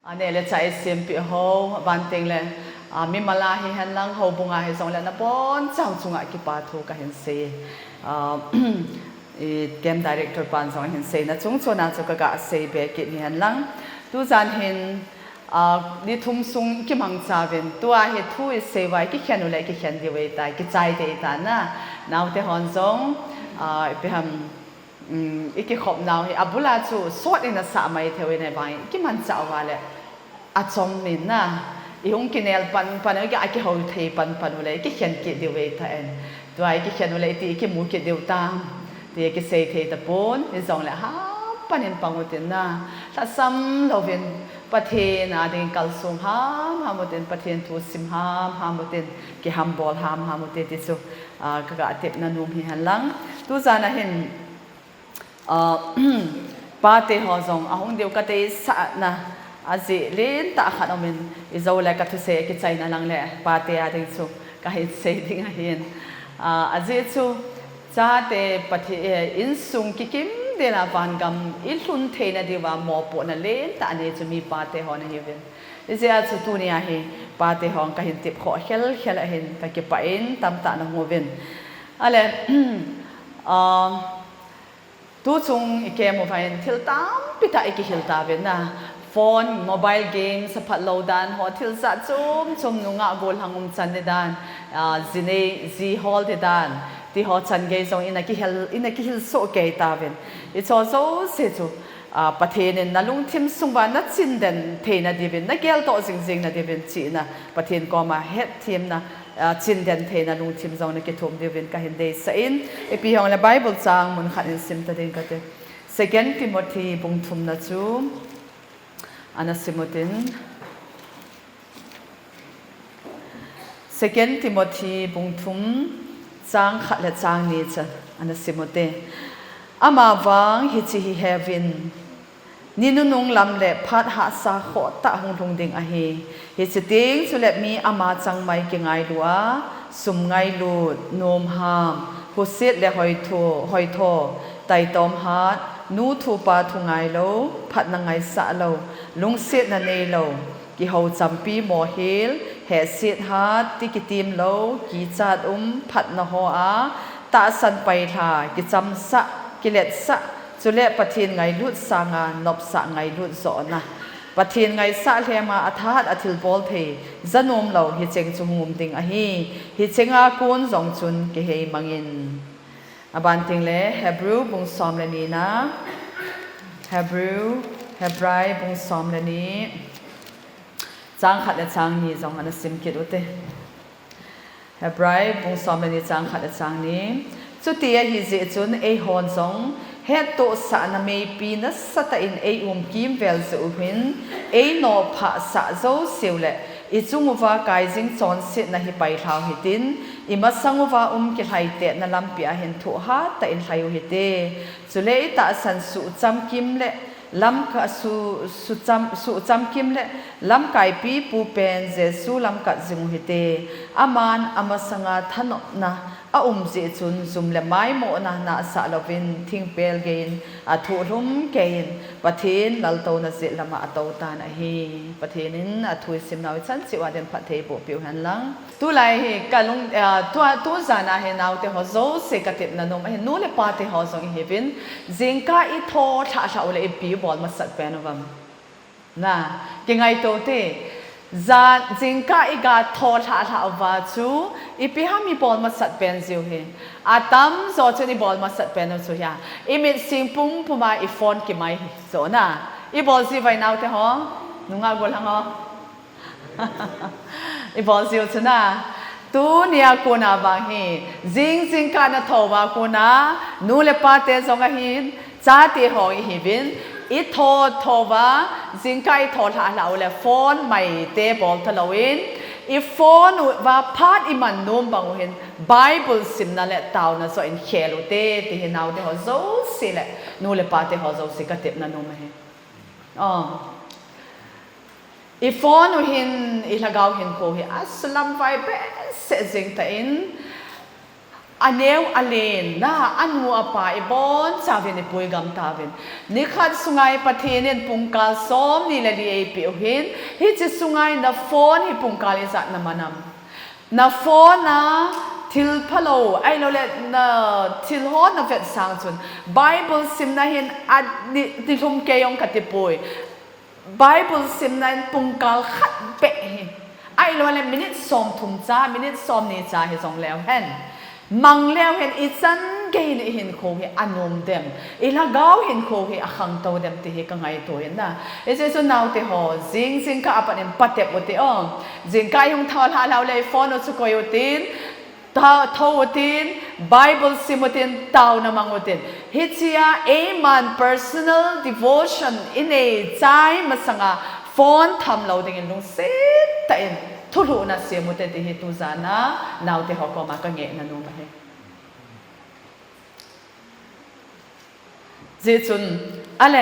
อันนี้เลยใช้เสียงปีโฮบันเต็งเลยมีมาลาเห็นลังเขาบุงอาเห็นสองแล้วนะปอนเจ้าจุงอากิปาทูก็เห็นเสียเกมดีเรคเตอร์ปานสองเห็นเสียนะจุงชวนอาจุกกะเสียเบกิเห็นลังตัวจานเห็นดิทุ่มซุงกิมังจาเป็นตัวเห็นทุ่ยเสียไว้กิเขียนอะไรกิเขียนดีไว้ตายกิใจเดตานะนาวเตหอนซงไปทำอีกขอบนาวอับบุลาจูสวดอินสามัยเทวินในบ้านกิมันจะว่าเลยอาจอมมินนะอีหงกินเอลปันอีกอากิฮาวเทปันเลยกิเขียนกิเดียวเวทเองตัวกิเขียนอะไรตีกิมูกิเดียวตามตีกิเซเทตะปนอีสองเลยฮะปันเห็นปังมุตินนะถ้าซ้ำเราเป็นประเทศนะเด็กกัลซุงฮามมุตินประเทศทูซิมฮามมุตินกิฮัมบอลฮามมุตินที่สุกะเต็บนันุมหิฮันลังตัวจานะเห็นปาเตหอซงอาหงเดียวกันเตสะนะอาจิเลนตาขัดอมินอิจาวเลกัตุเสกิใจนั่งลังเลปาเตอาดิสุก็เห็นเสดิ้งเห็นอาจิสุชาเตปฏิอินสุงกิกิมเดนาฟันกัมอิลุนเทนะดีว่าหมอปนเลนตาเนจะมีปาเตหอนะเฮวินอิจอาจุตุนีอาเฮปาเตหองก็เห็นติบขอเฮลเห็นไปเก็บไปอินตามตาหนังหัววินอะไรตัวจงอีกเกมโมบายทิลตามปิดอีกทิลตาเป็นนะโฟนโมบายเกมสปัดโหลดานหัวทิลสัดจุ่มนุ่งอาโบลหังจันเดดานจีฮอลเดดานที่หัวจันเกยจงอินักฮิลโซเกยตาเป็นอีชอโซเสจูประเทศนั้นลุงทิมสุงบานัดจินเดนเทนัดดีเป็นนักเกลโตจริงๆนัดดีเป็นจีนะประเทศก็มาเฮ็ดทีมนะจินเดนเทนัลุงทิมจงนักเกทุ่มดีเป็นก็เห็นได้สินเอพิฮองและไบเบิลจางมันขัดอินซิมตัดเองก็เด2 ทิโมธีบุงทุมนะจูอันนั้นสิมุติน2 ทิโมธีบุงทุมจางขัดและจางนี้จ้ะอันนั้นสิมุติอามาวังฮิจิฮิเฮวินนี่นุ่งลำเล็บพัดหาสาขอตะหงลงดิ่งอาเฮฮิจิติงสุเล็บมีอามาจังไม่เก่งไงลัวสุมไงลูดโนมหามหุสิตและหอยโทไตตอมฮาดนูทูปาทุงไงโลพัดนังไงสะโลลุงเสียนันเนโลกิฮาวจำปีโมเฮลเฮเสียฮาดติกิติมโลกิจัดพัดนโฮอาตาสันไปทากิจำสะกิเลสะจุเลปะเทียนไงลุดสางานบสะไงลุดสอนนะปะเทียนไงสะเลมาอัฐาดอธิลบอลเทจันอมเหล่าฮิเจงจุงุมติงอะฮีฮิเจงอากุนจงจุนกิเฮมังอินอาบันติงเลเฮบรูบุงซอมเลนีนะเฮบรายบุงซอมเลนีจางขัดและจางนี้จงอันนั้นสิมคิดอุเตเฮบรายบุงซอมเลนีจางขัดและจางนี้สุดที่ฮิเจจุนเอฮอนจงเฮตุสานาเมปีนัสตอินเอกิมเวลซูหินโนภาษาโจเซลเลอิจุงวากายจิงจอนสินะฮิไปทาวฮิตินอิมัสังวากิไลเตนะลัมปีอาเห็นทุหาตอินไลฮิเตจุเลตาสันสุจำกิมเลลัมกะสุจำกิมเลลัมไกปีปูเป็นเจสุลัมกะจิงฮิเตอามานอามาสังอาทนนะอาเจจุนซุมเลไม้โมนะนาสาลวินทิงเปลเกนอาทุรุมเกนปะเทนลัลโตนะเจลมาอโตตานะเฮปะเทนินอาทุยสิมนาวิชันสิวาเดนปะเทโบปิวหันลังตุไลเฮกะลุงตัวจานาเฮนาวเตฮอโซเซกะเตปนะนมเฮนูเลปาเตฮอซงเฮบินจิงกาอิโททะชาอุเลปีบอลมาสัตเปนวัมนะกิไงโตเตจิงกาอีกาทอทาทาวาจูอีพิฮามีบอลมาสัตเป็นซิวเฮอาตัมโซชนีบอลมาสัตเป็นซิวเฮอีมิดสิงปุ่มปุ่มาอีฟอนกิไม่โซนะอีบอลซิไว้นาวเตฮอนุงอาบอลฮังฮออีบอลซิวชนะตัวเนียกูนาบางเฮจิงกานาทวากูนานูเลปาเตซงหินชาติหอยฮิบินอีโทว่าจิงไก่โทหาเราเลยฟอนไม่เตะบอลทะเลวินอีฟอนว่าพาดอีมันนุ่มบางเห็นไบเบิลซิมนั่นแหละตาวนั่นส่วนเขลุเตที่เห็นเอาเดี๋ยวเขาสิแหละนู่นเลยปาเตเขาสิกระเต็บนั่นนุ่มไหมอีฟอนเห็นอีหลักเอาเห็นโคเห็นอัสลัมไวเบสเซจิงแต่อิน อันเนวอเลนนะอันหัวป่าบอนชาเวนปุยกำตาเวนนี่ขัดสุงไงปะเทเนนปุงกาลซ้อมนี่เลยดีเอพิโอเห็นฮิจิสุงไงนะฟอนฮิปุงกาลิสัตนะมานำนะฟอนนะทิลพะโลไอเราเล่นะทิลฮอนนะเฟตสังจุนไบเบิลซิมนะเห็นอัดดิทุมเกยองกัติปุยไบเบิลซิมนะปุงกาลขัดเปะไอเราเล่มินิตซ้อมทุมจ้ามินิตซ้อมนี่จ้าให้ส่งแล้วเห็นมังแล้วเห็นอีสันเกยเห็นโคเฮอันนมเดมอีละก้าวเห็นโคเฮอังโตเดมที่เฮกังไงตัวเห็นนะเอเจสุนาวเตหอจิงก็อัปเนมปัตเตปวติอ๋อจิงก็ยังทอลฮาลาวเลยฟอนอสุโกยตินทาวตินไบเบิลซิมตินตาวนามังตินฮิตซียเอมัน personal devotion อินเอใจมาสังอาฟอนทำเราดิ่งลงเสตเอ็นทุลุนัสเสียมุตติเหตุจานะนาวเตหอกมากังเงนันุมาเฮเจจุนอะไร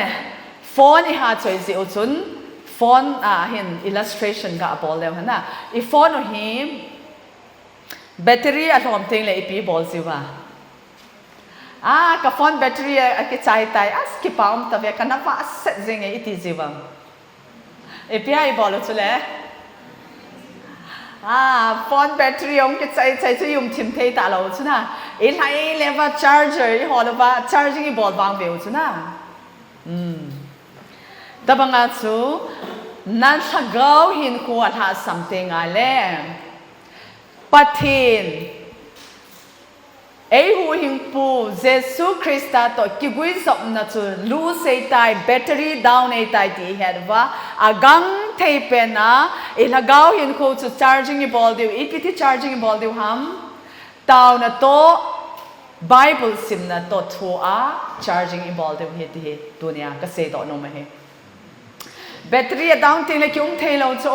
ฟอนอีหาช่วยเจจุนฟอนเห็น illustration กับบอกแล้วนะอีฟอนโอหิมแบตเตอรี่อารมณ์ทิ้งเลยอีปีบอลสิวะกับฟอนแบตเตอรี่กิจใจตายสกิปามแต่เวกันนับว่าเสร็จยังไงอีทีสิวะอีปีไอ้บอลสุดเลยฟอนแบตเตอรี่องกิจใจจะยุ่งทิมเทตาเราสุดนะอีไลเลว่า charger อีหอเลว่า charging อีบอลวางเบลสุดนะแต่บางอาชูนั่นถ้าเกาหินขวดหา something อะไรปัทธินเอหูหิงปูเยซูคริสต์ตัวกิกุยสมนัจูลูเซตายแบตเตอรี่ดาวน์ในตายที่เห็นว่าอากังเทปนะอีละก้าวหินคู่จู charging อีบอลเดียวอีพิธี charging อีบอลเดียวฮัมตาวน์โตไบเบิลซิมนะโตทัว charging อีบอลเดียวเฮติเฮตัวเนี้ยก็เสดต่อโนมาเฮแบตเตอรี่ดาวน์ทิ้งเลยคิวเทเราโจ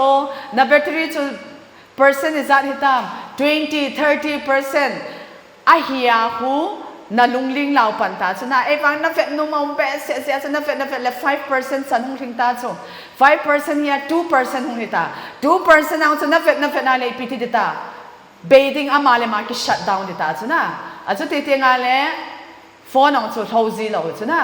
นะแบตเตอรี่จูpercent is at hitam 20-30% ahia hu na lungling lau panta chuna evang na vet no mau be se na vet le 5% san hung thing ta chu 5% ya 2% hung hita 2% out na vet na le piti dita beiding amale ma ki shut down dita chuna achu te te nga le phone ong chu thozi lo chuna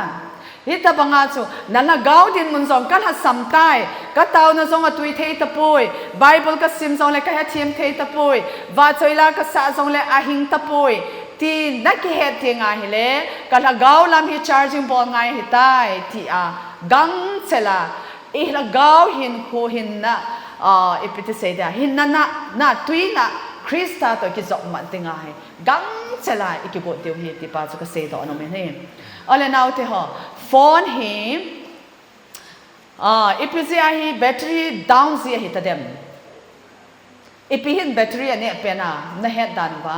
hita banga chu nala gaw din mun zong kan ha samtai ka taw na zong atui thei tapui bible ka sim zong le ka ha thiem thei tapui wa choila ka sa zong le ahing tapui ti na ki he thinga hile ka la gaw lam hi charging ball ngai hitai ti gang chela i la gaw hin khu hin na ipiti sei da hin na tui na krista to ki zok man tinga he gang chela ikibo tiu hi ti pa chu ka sei do no me ne ale now te ho phone him ipizia hi battery down zia hi tadem ipihin battery ane pena na head dan ba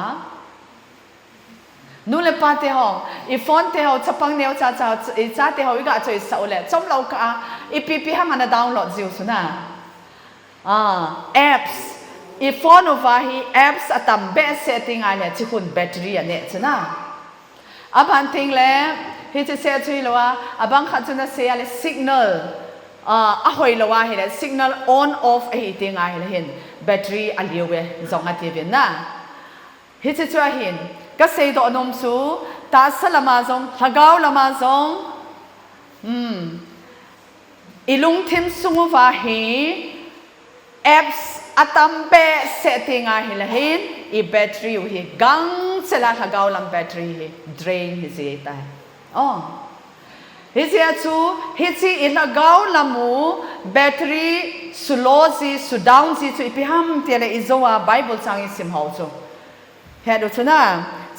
nule pa te ho I phone te ho chapang neo cha te ho iga choi sa ole chom lo ka ipipi ha mana download ziu suna apps I phone over hi apps atam be setting ale chi hun battery ane chuna aban thing le heจะเสียชื่อแล้วว่าบางครั้งจะเสียเลย signal หอยแล้วว่าเห็น signal on off ไอ้ที่ไงเห็นแบตเตอรี่อันเดียวเว้ยสองอันเดียวนะheจะช่วยเห็นก็เสียตัวนมสูตาสละมาซงถ้าเกาละมาซงอีลุงทิมสุงว่าเห็น apps อัตมเปเซตติ้งไงเห็นอีแบตเตอรี่เห็นกังเสร็จแล้วถ้าเกาลำแบตเตอรี่เห็น drain เห็นเสียตายฮิจิอาชูฮิจิอิละก้าวละมูแบตเตอรี่สุโลซีสุดาวน์ซีชูอิพิฮัมเทียเลอิโซวาไบเบิลสังอิสิมฮาวชูเฮ็ดอุชนะ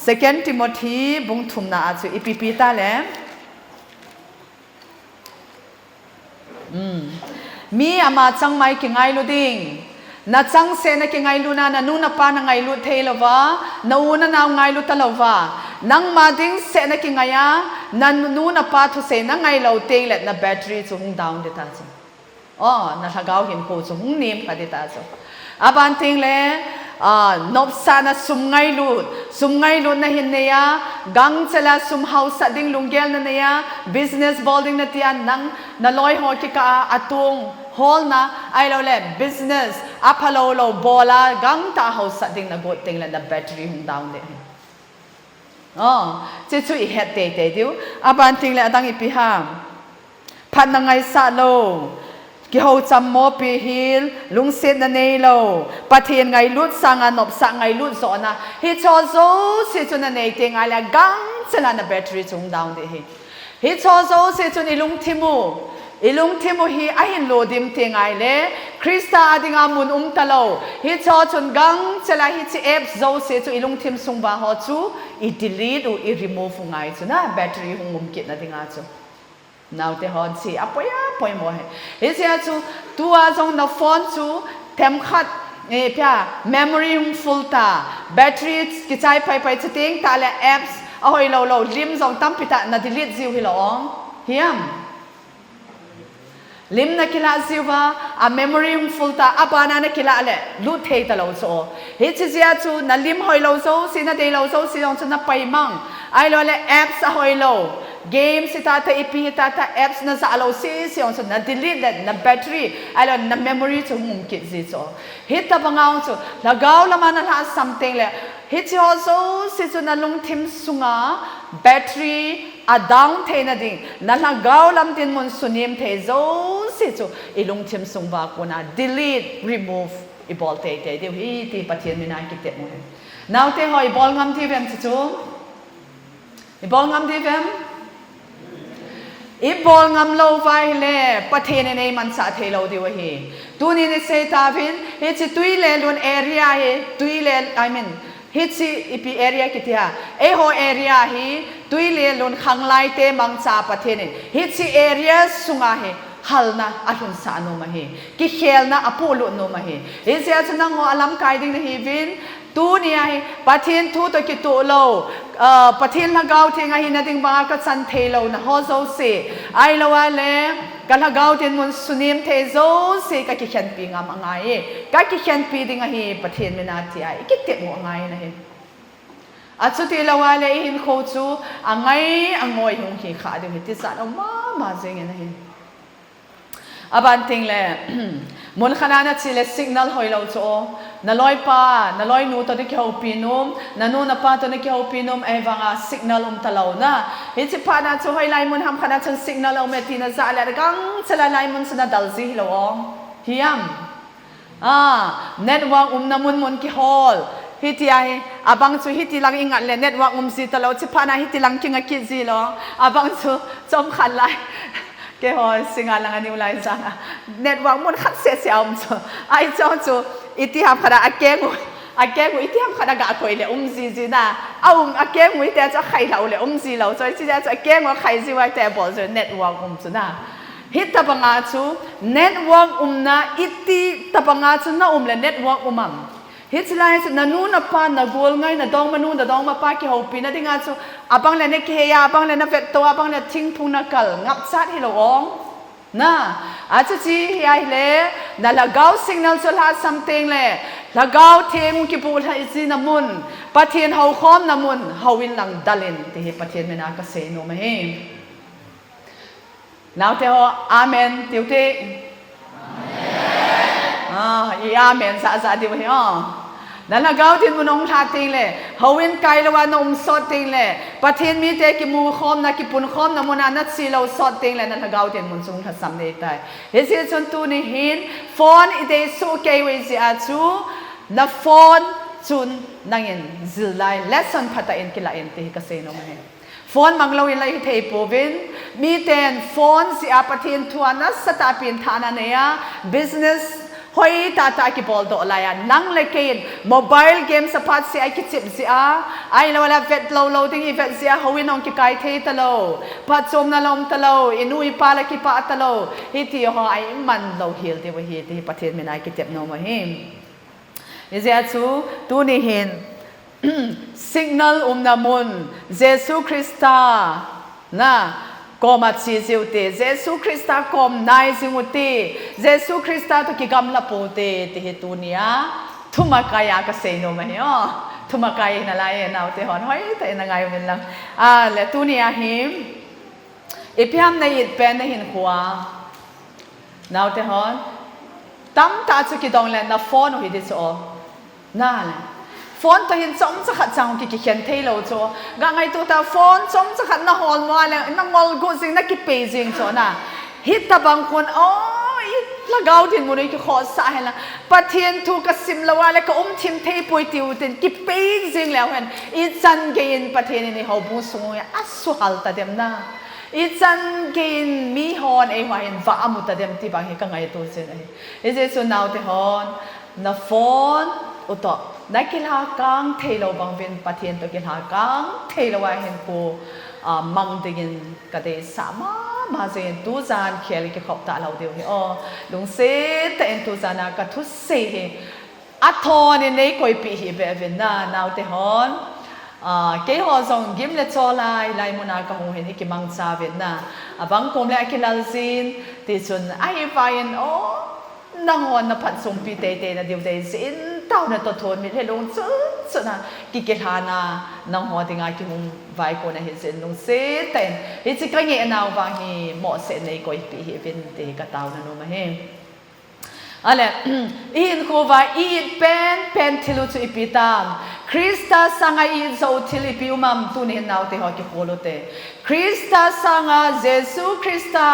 second Timothy บุงทุมนาอาชูอิปิปิตาเลมีอามาจังไม่กิงไงลูดิงนาจังเซนกิงไงลูนานูนาปานาไงลูเทลวานาอูนานาไงลูตะลวานังมาดิ้งเซนกิงไงนันนูนาปาทุเซนังไงเราเตงเล็ดนาแบตเตอรี่จะหุ่งดาวน์เดต้าจ้ะนาทากาวเห็นโคจะหุ่งนิ่มกันเดต้าจ้ะบันเทงเลยนบซานะสุมไงลูนะเห็นเนี่ยกังเจลาสุมเฮาสัดดิ้งลุงเกลนั่นเนี่ย business building นั่นที่นังนาลอยหอกิกาอัตุงฮอลนะไอเราเล่ business อัพฮัลโหลบอลากังตาเฮาสัดดิ้งนะกดเต็งเลยนะแบตเตอรี่หุ่งดาวน์เด จะช่วยเฮ็ดเตะดิวอาบานติงและดังอีพิหามพันนังไงซาโลกิโฮจำโมปีฮิลลุงเซนนันเนโลปะเทียนไงลุดสังานอบสังไงลุดโซนะฮิชอโซสิจุนเนเตงไงละกังเซลานะแบตเตอรี่จงดาวน์เดฮิชอโซสิจุนอิลุงทิมูฮีอาหินโลดิมเตงไงเลคริสตาดิงามุนตะโลฮิชอจุนกังเซลาฮิชิเอฟโซสิจุอิลุงทิมซุงบาฮอจูอิดิลีดอิรีมูฟไงจูนะแบตเตอรี่หงุมกิดนะดิงาจูnow te hon si apoy mo he isia chu tua jong na phone chu them khat pya memory full ta battery ki chai pai chiting ta le apps ahoi lo lim jong tam pita na delete ziu hi lo hiam lim na kila ziwa a memory full ta abana na kila le lu thei ta lo so hi chi sia chu na lim hoi lo so sina dei lo so si jong chu na pai mang ai lo le apps ahoi lo game si tata ipi tata apps na sa alo si on so na delete na battery alo na memory chu mum ki zi so hit ta bangaw chu lagaw laman na something le hit also si chu na lung thim sunga battery a down the na ding na lagaw lam tin mon sunim the zo si chu ilung thim sung ba ko na delete remove I bol te de hi ti pathian mi na ki te mo now te hoi bol ngam ti vem chu I bol ngam ti vem I bol ngam lo vai le pathen nei man sa the lo di wa hi tu ni ne se ta vin he chi tui le lon area he tui le I mean he chi ipi area ki tia e ho area hi tui le lon khang lai te mang cha pathen he chi area sunga he halna ahun sa no ma he ki khelna apolo no ma he he sia chuna ngo alam kai ding hi vin tu ni ai pathin thu to ki to lo pathin lagaw thinga hi na ding ba ka chan the lo na ho zo se ai lo wa le ka lagaw tin mun sunim the zo se ka ki khan pi ngam angai ka ki khan pi ding hi pathin me na ti ai ki te mo angai na he achu ti lo wa le hin kho chu angai angoi hung hi kha de ti sa no ma jeng na he aban ting le mun khana na chile signal hoi lo cho na loi pa na loi nu to de khau pinum na nu na pa to ne khau pinum evanga signal talo na hi chi pa na chu hoi lai mun ham khana chang signal o me ti na za le gang chala lai mun sana dal zi lo hiam network na mun ki hol hi ti ai abang chu hi ti lang ingat le network si talo chi pa na hi ti lang kinga ki zi lo abang chu chom khan lai ke ho singa lang ani ulai sana network mun khat se se am chu ai cho chu iti ham khada akeng iti ham khada ga khoi le zi na akeng wi te cha khai lo le zi lo so chi cha akeng wa khai zi wa te bol so network chu na hit ta banga chu network na iti ta banga chu na le network umam hit lai chu na nu na pa na gol ngai na dong manu na dong ma pa ki ho pi na dinga chu abang le ne ke ya abang le na vet to abang le thing phung na kal ngap chat hi lo ong na acha chi hi le na lagaw signal so la something le lagaw them ki pu la isi na mun pathian hau khom na mun hawin lang dalin te hi pathian me na ka se no ma he now te ho amen tiu te amen amen sa di wa he na lagaw tin munong tha ting le hawin kai lawa no sot ting le pathin mi te ki mu khom na ki pun khom na mona na si lo sot ting le na lagaw tin mun sung tha sam ne tai he si chon tu ni hin phone ite su ke we si a chu na phone chun nangin zilai lesson phata en kila en te ka se no ma he phone manglo in lai thei povin mi ten phone si a pathin thuana sata pin thana ne ya business hoi tata ki bol do la ya nang le ken mobile game sa pat si ai ki chip si a ai lo la vet lo ding i vet si a howin ong ki kai the ta lo pat chom na lom ta lo inui pa la ki pa ta lo hi ti ho ai man lo hil de wa hi te pathen me nai ki tep no ma him izia chu tu ni hin signal na mun jesu christa na Koma chi ziu te Jesu Christa kom nai ziu te Jesu Christa to ki gam la po te he tu nia thuma kaya ka sei no ma he thuma kai na lai na te hon hoi te na ngai min lang le tu nia him ipiam na yit pen na hin kwa now te hon tam ta chu ki dong le na phone hi dis o na le phone to hin chom cha khat chang ki khen thei lo cho ga ngai tu ta phone chom cha khat na hol mo le na ngol go sing na ki pe jing cho na hit ta bang kon oi la gau tin mo nei ki kho sa he la pathian thu ka sim la wa le ka thim thei poi tiu tin ki pe jing le hen I chan ge in pathian ni ho bu su ya asu hal ta dem na I chan ge in mi hon e wa hen va amu ta dem ti bang he ka ngai tu sin ai is it so now te hon na phone uto na kilha kang thei lo bang vin pathian to kilha kang thei lo wa hen po mang dingin ka de sama ma zen tu zan khel ki khop ta lo deu he lung se te en tu zana ka thu se he a thon nei koi pi hi be ven na now te hon ke ho zong gim le cho lai mona ka hu hen ki mang cha ven na abang kom le ki lal sin ti chun ai fain nang hon na phat sum pi te na deu de sin tao na to thon mi he long chu na ki ke thana nang ho tinga ki hum vai ko na he sin long se ten hi chi ka nge naw ba hi mo se nei koi pi hi ven te ka tao na no ma he ale in ko va in pen thilu chu ipitam Krista sanga I zo thili pi umam tu ni naw te ho ki kholote Krista sanga Jesu Krista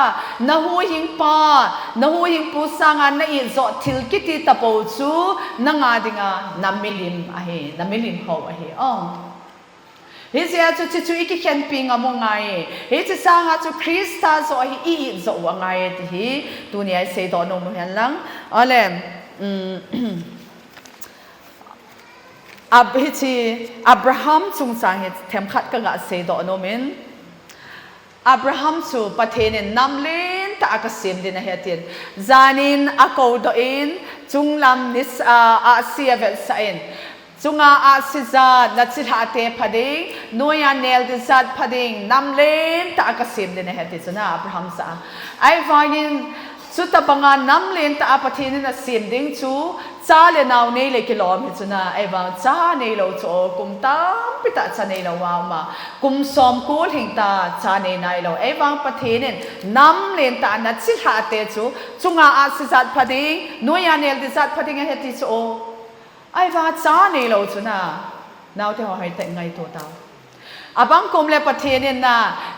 na hu hing pu sanga na I zo thil kiti tapo chu na nga dinga namilim ho a he hi sia chu iki khen ping amo ngai hi chi sanga chu Krista zo hi I zo wa ngai ti hi tu ni ai se do no mo han lang ale Abraham chung sang he them khat ka ga se do no men Abraham chu pathen namlen ta ka sim din a hetin zanin ako do in chunglam nis a siavel sa in chunga a sizat na chithate phading noya nel disat phading namlen ta ka sim din a hetin chuna Abraham sa ai vangin chuta banga namlen ta apathin na sim ding chu cha le naw nei le kilom hi chuna ai wang cha nei lo cho kum tam pita cha nei lo wa ma kum som kul hing ta cha nei nai lo ai wang pathin nam len ta na chi ha te chu chunga a sizat phading noya nel disat phading he ti chu ai wa cha nei lo chuna naw te ho hai te ngai to ta abang kom le pathin na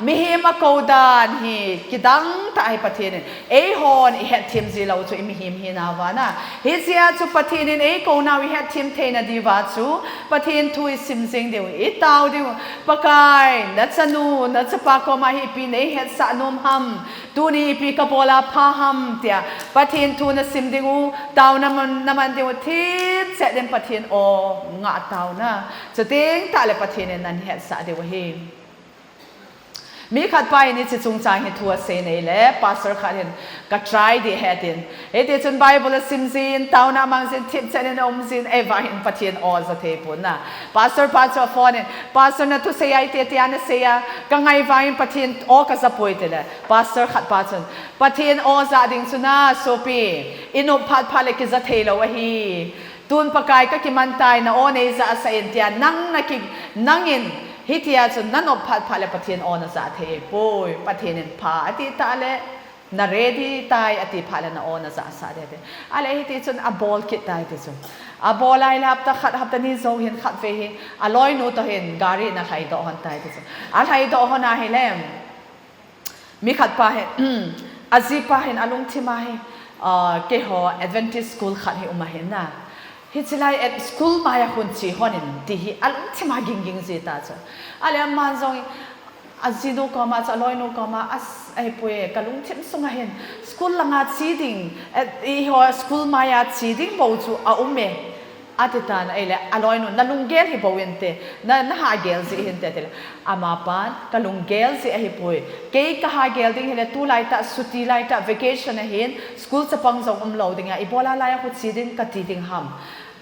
mi he ma ko dan hi kidang ta ai pathin e hon I het thim ji lo chu mi him hi na wa na hi sia chu pathin e ko na wi het thim the na di wa chu pathin thu sim jing deu I taw deu pakai na chanu na chapa ko ma hi pi nei het sa nom ham tu ni pi ka bola pha ham tia pathin thu na sim deu taw na man deu thi se den pathin nga taw na chateng ta le pathin nan het sa deu mi khat pai ni chi chung chang he thua se nei le pastor kharin ka try di hetin e te chun bible sim sin tauna mang sin tip chen om sin eva hin pathian all za the pun na pastor phone pastor na tu se ai te tian se ya ka ngai vai pathian o ka za poi te le pastor khat pa chun pathian o za ding chuna sopi inu phat phale ki za thelo wa hi tun pakai ka ki man tai na o nei za sa in tia nang na ki nangin hitia chun nanop phat phale pathian ona za the poi pathian pha ati ta le na ready tai ati phale na ona za sa de ale hiti chun a ball kit tai te chun a ball ai lap ta khat hap ta ni zo hin khat ve hi aloi no to hin gari na khai do hon tai te chun a khai do hona hi lem mi khat pa he azi pa hin alung thima he ke ho Adventist school khat hi uma hen na hi chilai at school maya hun chi honin ti hi alung thima ging ji ta cha ale man zong azino ko ma cha loi no ko ma as ai poe kalung thim sunga hen school langa chi ding at I ho school maya chi ding bo chu a umme atitan ele aloi no nalunggel hi bowente na ha gel ji hin te ama pan kalunggel ji hi poe ke ka ha gel ding hele tu lai ta suti lai ta vacation a hin school cha pang zong lo ding a ibola lai ko chi ding ka ti ding ham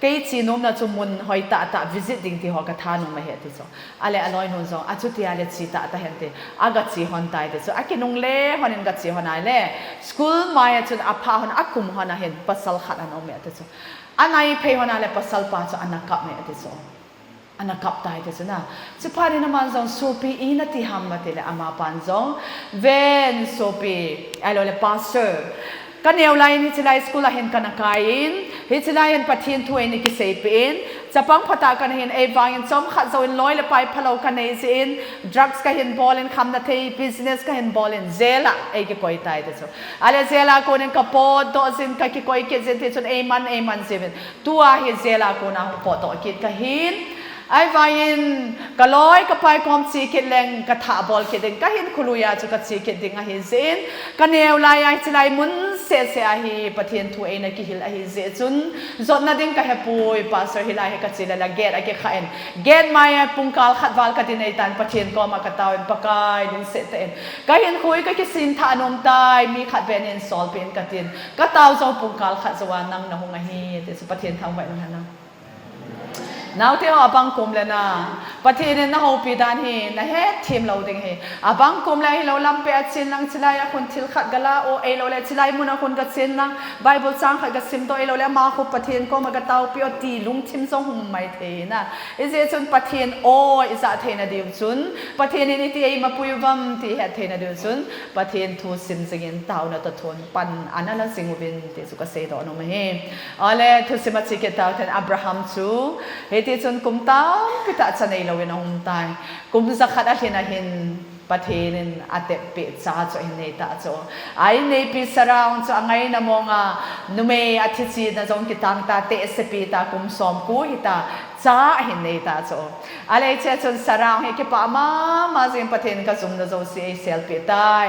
ke chi nom na chumun hoi ta visit ding ti ho ka tha no ma he ti so ale aloi no zong a chu ti ale chi ta hente aga chi hon tai te so akinung le honin ga chi honai le school maya chun apha hon akum hona hen pasal khat an ome te so anai phe hona le pasal pa chu anakap me te so anakap tai te so na chu phari na man zong sopi ina ti ham ma te le ama pan zong ven sopi alo le pastor กันเอวไลน์ฮิจิไลสกุลเห็นกันนักอินฮิจิไลน์ปะเทียนถวยนิกิเซปินจะปังพัตตากันเห็นเอวางจอมขัดโซนลอยเลยไปพะเรากันเอซินดรักส์กันเห็นบอลเห็นคำนัดเฮบิสเนสกันเห็นบอลเห็นเซล่าเอกิคอยตายเดชอะไรเซล่าคนเห็นกระโปดโตสินกันกิคอยเกจินเทชนเอมันเซเว่นตัวเฮเซล่าคนอ่ะพอโตกิดกันเห็นไอ้วายินก็ลอยก็ไปความสีเขียนแรงก็ถาบอลเขียนก็เห็นคุลุยาจุกสีเขียนดิ่งไอ้เซนก็เนวลายไอ้จิไลมุนเสียไอ้ประเทศทัวเองนะกิฮิลไอ้เซจุนจนนั่นดิ่งก็เฮปุยปัสฮิลไอ้ก็จิไลละเกตไอ้ก็ขันเกตมาไอ้ปุ่งกาลขัดวาลก็ดินไอ้ตันประเทศก็มากระตาวปากายดินเสตเองก็เห็นคุยก็คิดสินทานมตายมีขัดเบนเอ็นซอลเป็นกระดินก็ตาวจงปุ่งกาลขัดสวานังนะหงไอ้แต่สุประเทศทางไว้นั่นนะนาวที่เราบังคุมเลยนะประเทศนี้นะเราพิจารณานะเฮ็ดทีมเราดึงเฮบังคุมเลยเราลำไปอัดสินนังชิลายคนทิลขัดกะลาโอเอเราเลยชิลายมุนคนกัดสินนังไบเบิลสังขัดกัดสิมตัวเอเราเลยมาคุประเทศก็มากระตาวเปียวตีลุงทิมทรงหุ่มไม่เทนะอิเจจุนประเทศโออิจาเทนะเดียวจุนประเทศนี้ที่ไอ้มาปุยวัมที่เฮ็ดเทนะเดียวจุนประเทศทูสิมสิงเต่านะตะทนปันอันนั้นละสิงห์บินที่สุกเสดอนมาเฮอะไรทุสิมาสิเกตาวเทนอับราฮัมจูที่จนกุมตามพิตาชนัยเราเวนองตายกุมสักขัดอาเทนเห็นประเทศนึงอาเตปิดจ้าจ่อเห็นในตาจ่อไอ้ในพิสราวจ่อไงนะมองนุ่มอาทิตย์จีนะจงกิตังตาเตสปีตากุมสอมกูหิตาจ้าเห็นในตาจ่ออะไรเจ้าจนสราวให้เก็บมาสิ่งประเทศก็จุ่มนะจงเสียเซลปีตาย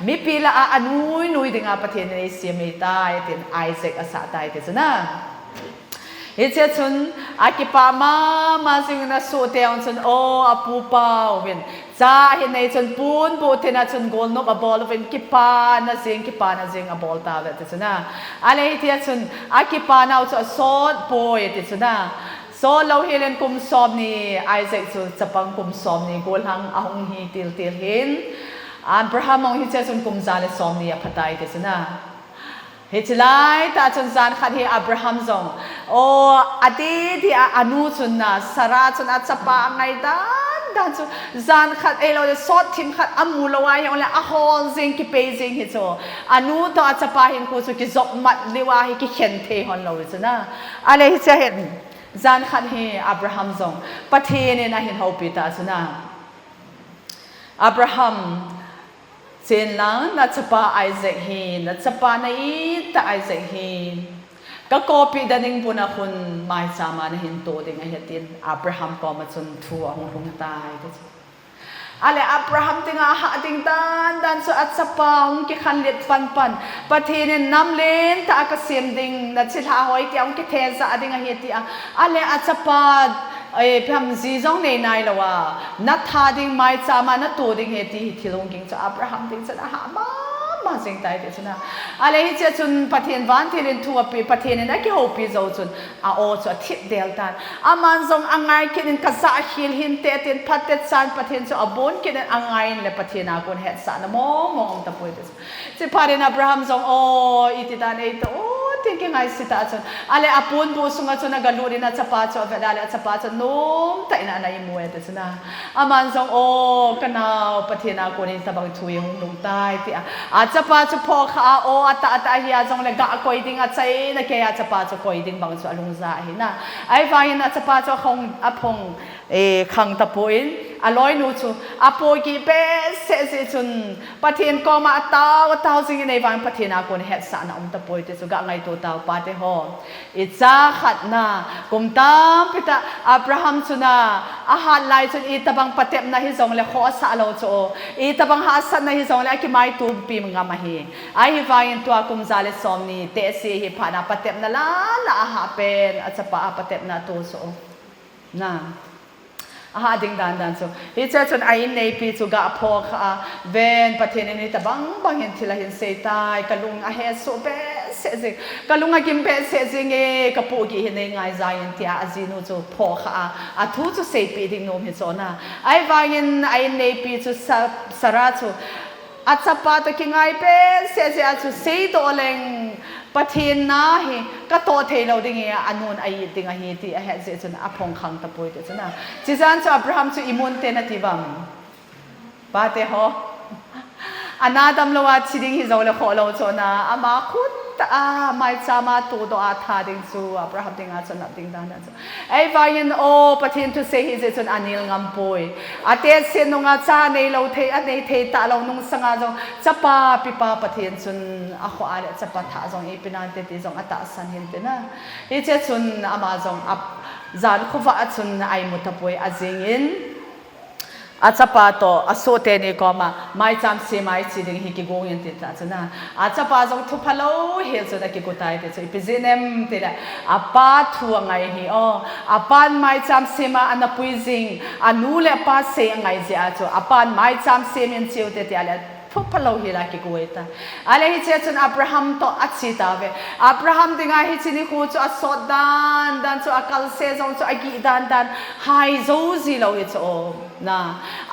มีปีละอันนุยดึงอาประเทศในเสียมีตายเต็นไอเซกอาสาตายเต็นนะฮิเจชุนอากิปามาสิงนะสูเตียงชุนโออาปูเปาเวนจ้าเห็นในชุนปูนปูเทนะชุนโกลนกอบอลเวนกิปานะสิงอบอลตาเวติชุนะอะไรฮิเจชุนอากิปานาอุโซดโปยติชุนะโซเราเฮเลนคุมซอมนี่ไอเซกชุนจะปังคุมซอมนี่โกลหังอาหงฮีติลเห็นอับราฮัมองฮิเจชุนคุมซาเลซอมนี่พัตไตติชุนะเฮจิไลตาจนจานขัดเฮอับราฮัมจงโออดีที่อนุชุนนะสระชุนอาจจะปะไงด้านชุนจานขัดเอเราจะสดทิมขัดอามูลวายอย่างไรอาฮอลซิงกิเปซิงฮิโซอนุตัวอาจจะปะเห็นกูสุกิจบมัดลิวาฮิกิเข็นเทฮอนเราจุนะอะไรที่จะเห็นจานขัดเฮอับราฮัมจงประเทศเนี่ยนะเห็นเขาปิดตาจุนะอับราฮัมเจนลังนัดสปาไอเซกฮีนัดสปาในตาไอเซกฮีก็โกปีดันิงบุญคุณไม่สามารถเห็นตัวเด็กไงตินอับราฮัมก็มาจนทัวหงตายก็จะอะไรอับราฮัมติงอาหาติงดันสุอัดสปาหงกิขันเล็ดปันประเทศนี้น้ำเลนตากเสียมดิงนัดสิลาหอยที่องกิเทสอะดิงไงติอะไรอัดสปาพี่ทำซีจงในนายละว่านัดทาดิ่งไม่จามานัดตัวดิ่งเหตุที่ลงกิ่งจะอับราฮัมดิ่งจะหามาสิ่งใดเดี๋ยวนะอะไรที่จะจุนประเทศวันที่เรียนทัวร์ปีประเทศนี้นักที่เขาปีจะจุนโอจะทิดเดลตันมันจงอังไงคิดในกษัตริย์ฮิลหินเตตินพัดเตสันประเทศจะบุญคิดในอังไงเลยประเทศนักคนเหตุสารมองตะปุยเดี๋ยวจะพาเดินอับราฮัมจงอิติตานเอโตที่กินไงสิตาจนอะไรอาปุนบูสุงจนกัลลูรินาจับปาจอเวลาเลยจับปาจนนุ่มแต่อินาในมวยแต่ชนะมันจงกันเอาประเทศนักคนนี้ตะบังทุยหงลงใต้ที่จับปาจพอข้าตาเฮียจงเลยกะคอยดิ้งใจนักเกียจับปาจคอยดิ้งบางส่วนลงใจนะไอ้ฝ่ายนั้นจับปาจคงพงขังตะปุยอร่อยนูชูปุยกีเปเสจุนประเทศก็มาเต้าสิ่งในวันประเทศนักคนเหตุสารตะปุยแต่สุกไงตัวเต้าปาเตหออิจาขัดนากุมตามพิตาอับราฮัมชุนาอาหารลายจนอีตะบังปะเต็มนาฮิจงเลยขอสาโลโจอีตะบังหาสันนาฮิจงเลยกิไมตูปีมงามาฮีไอฮิวายินตัวกุมซาเลสอมนีเตสีฮิพานาปะเต็มนาละอาหาเป็นอาจจะปะปะเต็มนาตัวโซนะอาหารดิ่งดันโซฮิเจจนไอในปีจุกะพอค่ะเวนประเทศนี้ตะบังเห็นทีละเห็นเสตายกะลุงอาเฮโซเบเสจิกะลุงอากิมเบเสจิเงกะปูกีเห็นในไงใจที่อาจีนูจูพอค่ะทูจูเสปีดิ่งโนมฮิโซนะไอวายินไอในปีจูสระจูอาจจะปาตะกิงไงเป็นเสียจูเสียตัวเล็งประเทศน่ะเฮก็โตเทเราดิ่งเงี้ยอันนู้นไอ้ดิ่งไอ้ที่เฮเจจนอพงขังตะปุยเจจนะจิจันจูอับราฮัมจูอิมุนเตนะที่บัมปาเตหออันนั้นดำละว่าชิดิ่งฮิโซเลขอเราโจนะอามาคุด ta mai chama tu do a tha ding chu Abraham ding a chon na ding dan chu ai vain o pathin tu se hi je chon anil ngam poi ate se no nga cha nei lo the a nei the ta lo nung sanga jong chapa pipa pathin chun a kho a chapa tha jong e pinan te ti jong ata san hin te na hi che chun ama jong ap zan khuwa chun ai mutapoi azingin achapa to asote ni koma mai cham se mai chi ding hi ki go yin ti ta chana achapa jong thu phalo he so da ki ko tai te so ipizinem te da apa thu ngai hi o apan mai cham se ma anapui jing anu le pa se ngai je a cho apan mai cham se min chiu te te ala thu phalo hi la ki ko eta ale hi che chun Abraham to achi ta ve Abraham dinga hi chini khu chu asot dan chu akal se jong chu agi dan hai zo zi lo hi cho na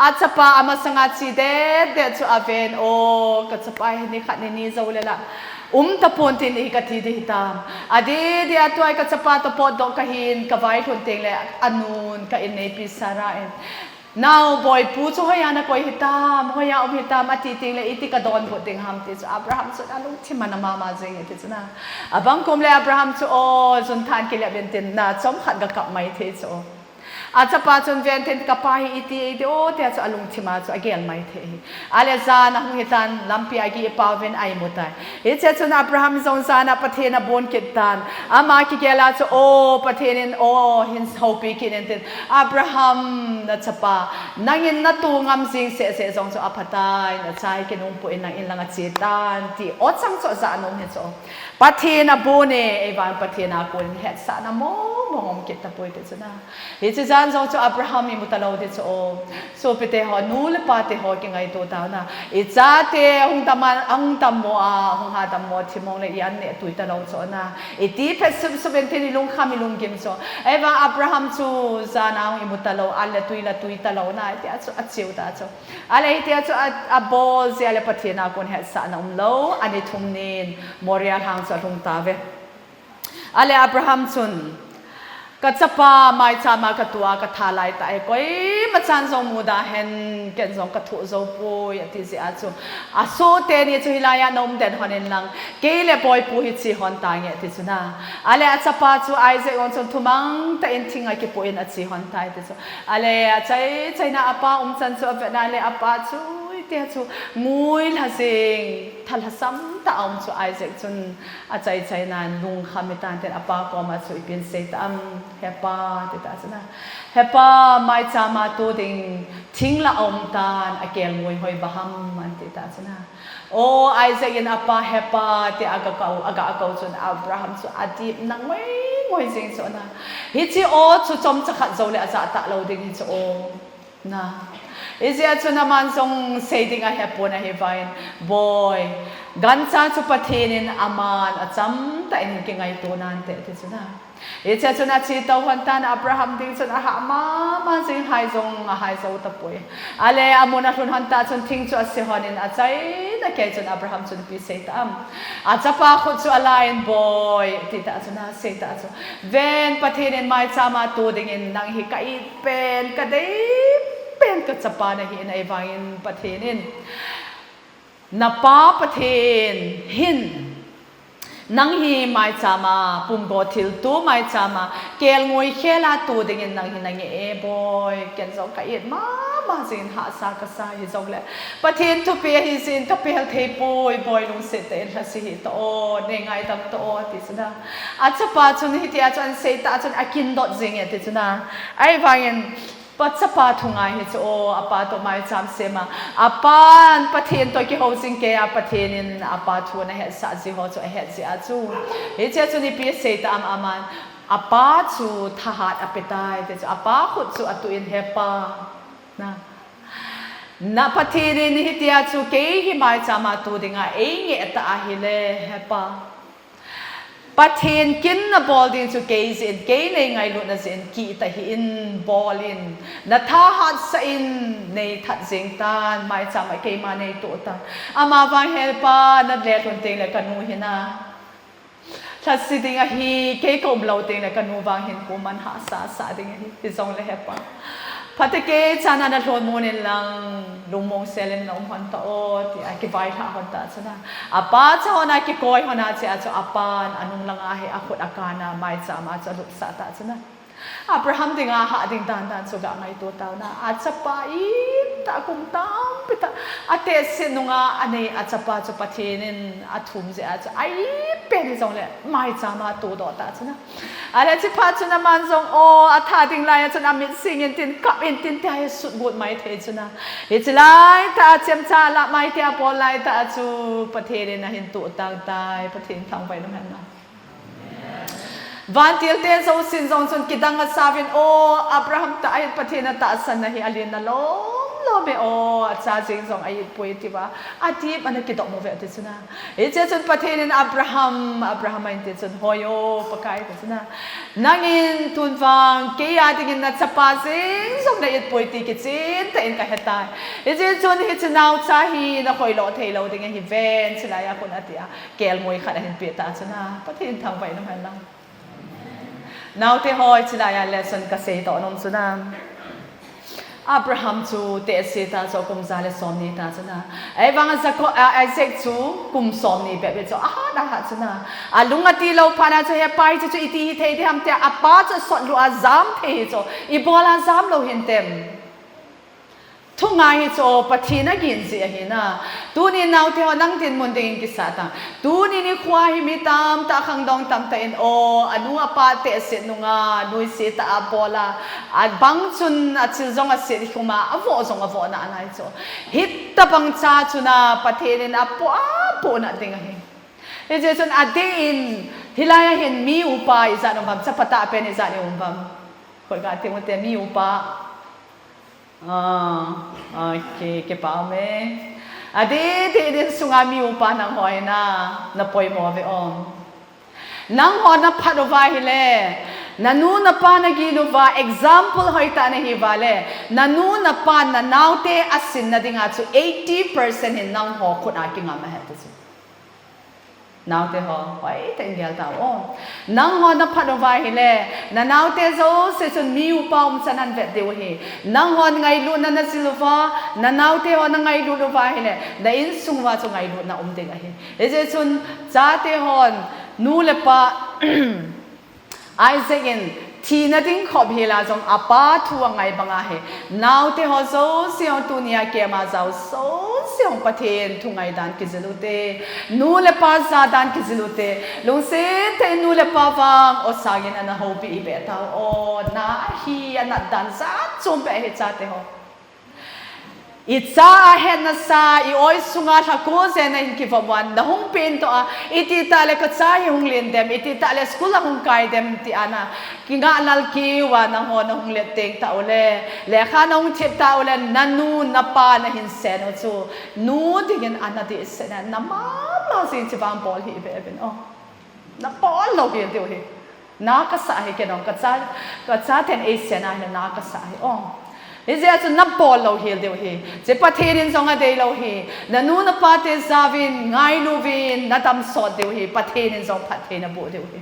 achapa amasanga chi de chu aven o ka chapa hi ni khat ni zo le la ta pon tin hi ka thi di tam ade dia tu ai ka chapa to po do ka hin ka vai thun teng le anun ka in nei pi sara en now boy pu chu hoya na koi hitam hoya om hitam ati ting le iti ka don bo ting ham ti chu Abraham chu alung thima na mama jeng ti chu na abang kom le Abraham chu o zun than ke le ben tin na chom khat ga kap mai the chu achapa chun ven ten ka pa hi iti o te chu alung thima chu agel mai the ale za na hung hitan lampi agi pa ven ai mutai he che chun Abraham zong za na pathe na bon ke tan ama ki gela chu o pathe nin o hin hopi kin ten Abraham na chapa nangin na tu ngam sing se zong chu apatai na chai ke nong pu in nang in langa chi tan ti o chang cho za nong he chu pathe na bone e van pathe na ko het sa na mo ke ta poi te chu na he chu zan zong chu Abraham mi mutalo de chu o so pete ho nu le pa te ho ke ngai to ta na e cha te hung tam mo a hung ha tam mo thi mong le yan ne tu ta lo chu na e ti phe sub ni lung kham lung gim so e va Abraham chu za na hung mutalo al tui ta lo na te chu a chiu ta chu ale te chu a bol ze ale pathe na kon het sa na lo ani thum nin moria hang sa hung ta ve ale Abraham chun ka chapa mai chama ka tua ka thalai ta ai koi ma chan zong mu da hen ken zong ka thu zo poi ati zi a chu a so te ni chu hilaya nom den honen lang ke le boy pu hi chi hon ta nge ti chu na ale a chapa chu ai ze on chon thumang ta en thinga ki po in a chi hon tai ti chu ale a chai na apa chan chu ave na le apa chu te chu mui la sing thal hasam ta chu ai ze chun a chai nan lung khamitan ten apa ko ma chu ipin se ta hepa te ta chana hepa mai chama to ding thingla tan akel ngoi hoi baham an te ta chana o Isaac in apa hepa te aga kau chun Abraham chu adip nang ngoi jing chu na hi chi o chu chom chakhat zo le aza ta lo ding hi chu o na izia chu na man song saying a hepo na hi vain boy gancha chu pathenin aman acham ta in ke ngai to nan te chu na Icha chuna chi tau hantan Abraham ding chuna ha ma sing hai zo ta poi ale amuna thun hanta chun thing chu ase honin achai na ke chun Abraham chun pi se tam achapa khu chu alain boy ti ta chuna se ta chu ven pathin mai chama tu ding in nang hi kai pen ka dei pen ka chapa na hi nai wangin pathinin na pa pathin hin nang hi mai chama pum go thil tu mai chama kel ngoi khela tu ding in nang hi nang e boy ken zo ka it ma sin ha sa ka sa hi zo le pathin tu pe hi sin to pe the boy lung se te la si hi to ne ngai tam to ti sna acha pa chun hi ti a chan se ta chun akin dot jing e ti chuna ai wangin Patsapa thungai hi chu apa to mai cham sema apan pathin to ki housing ke a pathinin apa thu na he sa ji ho chu he ji a chu he che chu ni pi se ta aman apa chu thahat apetai te chu apa khut chu atu in hepa na pathinin hi tia chu ke hi mai chama tu dinga e nge ta a hi le hepa pathin kin na ball din chu case in ke le ngai lu na sin ki ta hi in ball in na tha hat sa in nei that jing tan mai cham ai ke ma nei to ta ama wa helpa na le thon te le kanu hina that sitting a hi ke kom lo te le kanu wa hin ko man ha sa ding hi zong le hepa พัตเกจานานาโทนโมนินลังลุงมงเซเลนลงพันตโอที่อากิบายท่าคนตาชนะอาปาเจ้านากิโกยคนอาเจ้าอาปานอนุลังอาเหอาขดอาการนาไม่สามารถจะลุกสาตาชนะอับราฮัมดิ่งอาหาดิ่งตานสุกะไงตัวเต่านะอาจจะไปตาคุมตามไปตาอาเตสินุงอันนี้อาจจะไปจะปะเทนินอาทุ่มเสียอาจจะไอเป็นที่สองเลยไม่สามารถตัวดอตาชนะอะไรที่พัฒนามันทรงโออาธาดิ่งไล่ชนะมิตรสิ่งยินตินกับยินตินที่ให้สุดบุญไม่เทชนะเหตุไล่ตาเจียมชาละไม่เทียบพอไล่ตาจูปะเทนินนะเห็นตัวต่างตายปะเทนทางไปน้ำแข็งนะวันที่เต้นโซสินซองจนกิดังกับซาวินโออับราฮัมตาอินปะเทนตาสันนะฮิอาลีนนะล้มเมโอชาจิงซองอายุป่วยที่ว่าอาทิตย์มันกิดออกมาเวทีสุนะเอเจจนปะเทนอับราฮัมอินเตจนฮอยโอปะกายสุนะนังอินทุนฟังเกียร์ดิ่งนัดสปาซิงซองได้ยุดป่วยที่กิจสินแต่อินก็เฮตายเอเจจนฮิจนาวชาฮีนักคอยโลเทโลดิ่งฮิเวนสลายคนอาทิตย์เกลมวยขัดหินเปียตาสุนะปะเทนทางไปน้ำมันลังnow te hoi chilaya lesson ka se to nom suna Abraham chu te se ta so kum za le som ni ta chuna ai wang za ko Isaac chu kum som ni be cho a da ha chuna alunga ti lo phana cho he pai chu iti hi thei ham te apa cho sot lu azam the cho I bola zam lo hin temทุกงานโจปะทีนักกินเสียหินะตูนี่นาวเทวนั่งดินมุนเดินกิสาตังตูนี่นี่ควายมีตามตาขังดองตามตาเอ็นโออนุอาปาเตเสนุงานุยเสตอาโปลาอัดบังจุนอัดซิลจงอัดเสดิคุมาอโวจงอโวน่ะนายโจฮิตตะบังชาจุนาปะเทนินอาโปน่ะดิงะเฮเอเจจุนอดีอินฮิลายเห็นมีอุปาอิจานุบัมสัพพตะเป็นอิจานุบัมคนก็เทมุเตมีอุปาokay, ke pa me. Adi sungami upa nang hoy na poy mo ve on. Nang ho na padova hile. Nanu na pa naginuva example hoy ta na hivale. Nanu na pa na naute asin na dinga to 80% hin nang ho kun aking ama hetasu. Naute ho, hoy tengyal ta o. Nang ho na padova hile. Na naute zo se sun mi upa sanan vet de he. Nang ho ngai lu na siluva, na naute ho na ngai lu va hile. Da in sungwa so ngai lu na de ga he. Eje sun Chate hon nu le pa Isaac inทีนั่นดิ้งขอบเฮลาจงอาป้าทัวไงบังอาเหนาวเทหอโซเสียงตุนียเกมาเจ้าโซเสียงประเทศทุงไงดันกิจลุเตนูเลปาซาดันกิจลุเตลงเสเตนูเลปาฟังโอสากินอันฮอบีเบต้าโอนาฮีอันดันซาจุ่มไปเหตุชาเตหออิจาเห็นนะซาอีโอยสุงาทักโกเซนอินกิฟวันนะฮงเป็นตัวอิติตาเลกัจายฮงเลียนเดมอิติตาเลสกุลฮงไกเดมที่อานะกิงานัลคิวานะฮอนฮงเลียนเตงตาโอเลเลขานะฮงเทปตาโอเลนันนูนับปานะหินเซนโอจูนูดิเกนอานาดิเซนนัมมาสินจิบังบอลฮีเบเบนโอนับบอลโลเฮียเดียวฮีนักษาฮีเกนองกัจายเทนเอเซียนะนักษาฮีโอเอเจอาจจะนับบอลเราเฮียเดียวเฮเจ็บประเทศนี้สองอันเดียวเราเฮนันนูนับประเทศซาวินไงลูวินนัดทำสอดเดียวเฮประเทศนี้สองประเทศนับเดียวเฮ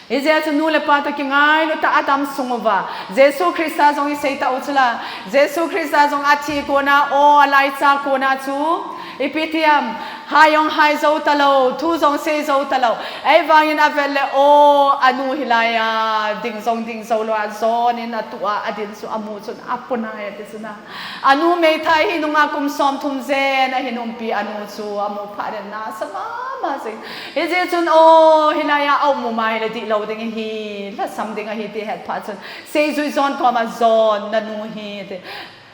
เอเจอาจจะนูเลปาตัวกิไงลูตาอัดทำสงบว่าเยซูคริสต์ทรงอิสระอุจลาเยซูคริสต์ทรงอาทิโกนาโอไลซาโกนาจูอีพิธีมหายองหายโจตะโลทูทรงเซโจตะโลไอ้วายินอาเวลโออนุฮิลายาดิ่งทรงดิ่งโซโลอาโซนินตัวอดินสุอามูสุนอัปปนายติสนะอนุเมทัยหินุงาคุมซอมทุมเซนะหินุมปีอนุสุอามูพาเดนาสมาสิเอเจจุนโอฮิลายาเอามูมาฮิลดิโลดิ่งฮีและซัมดิ่งฮีที่เฮดพาจุนเซจุยซอนพอมาซอนนันูฮี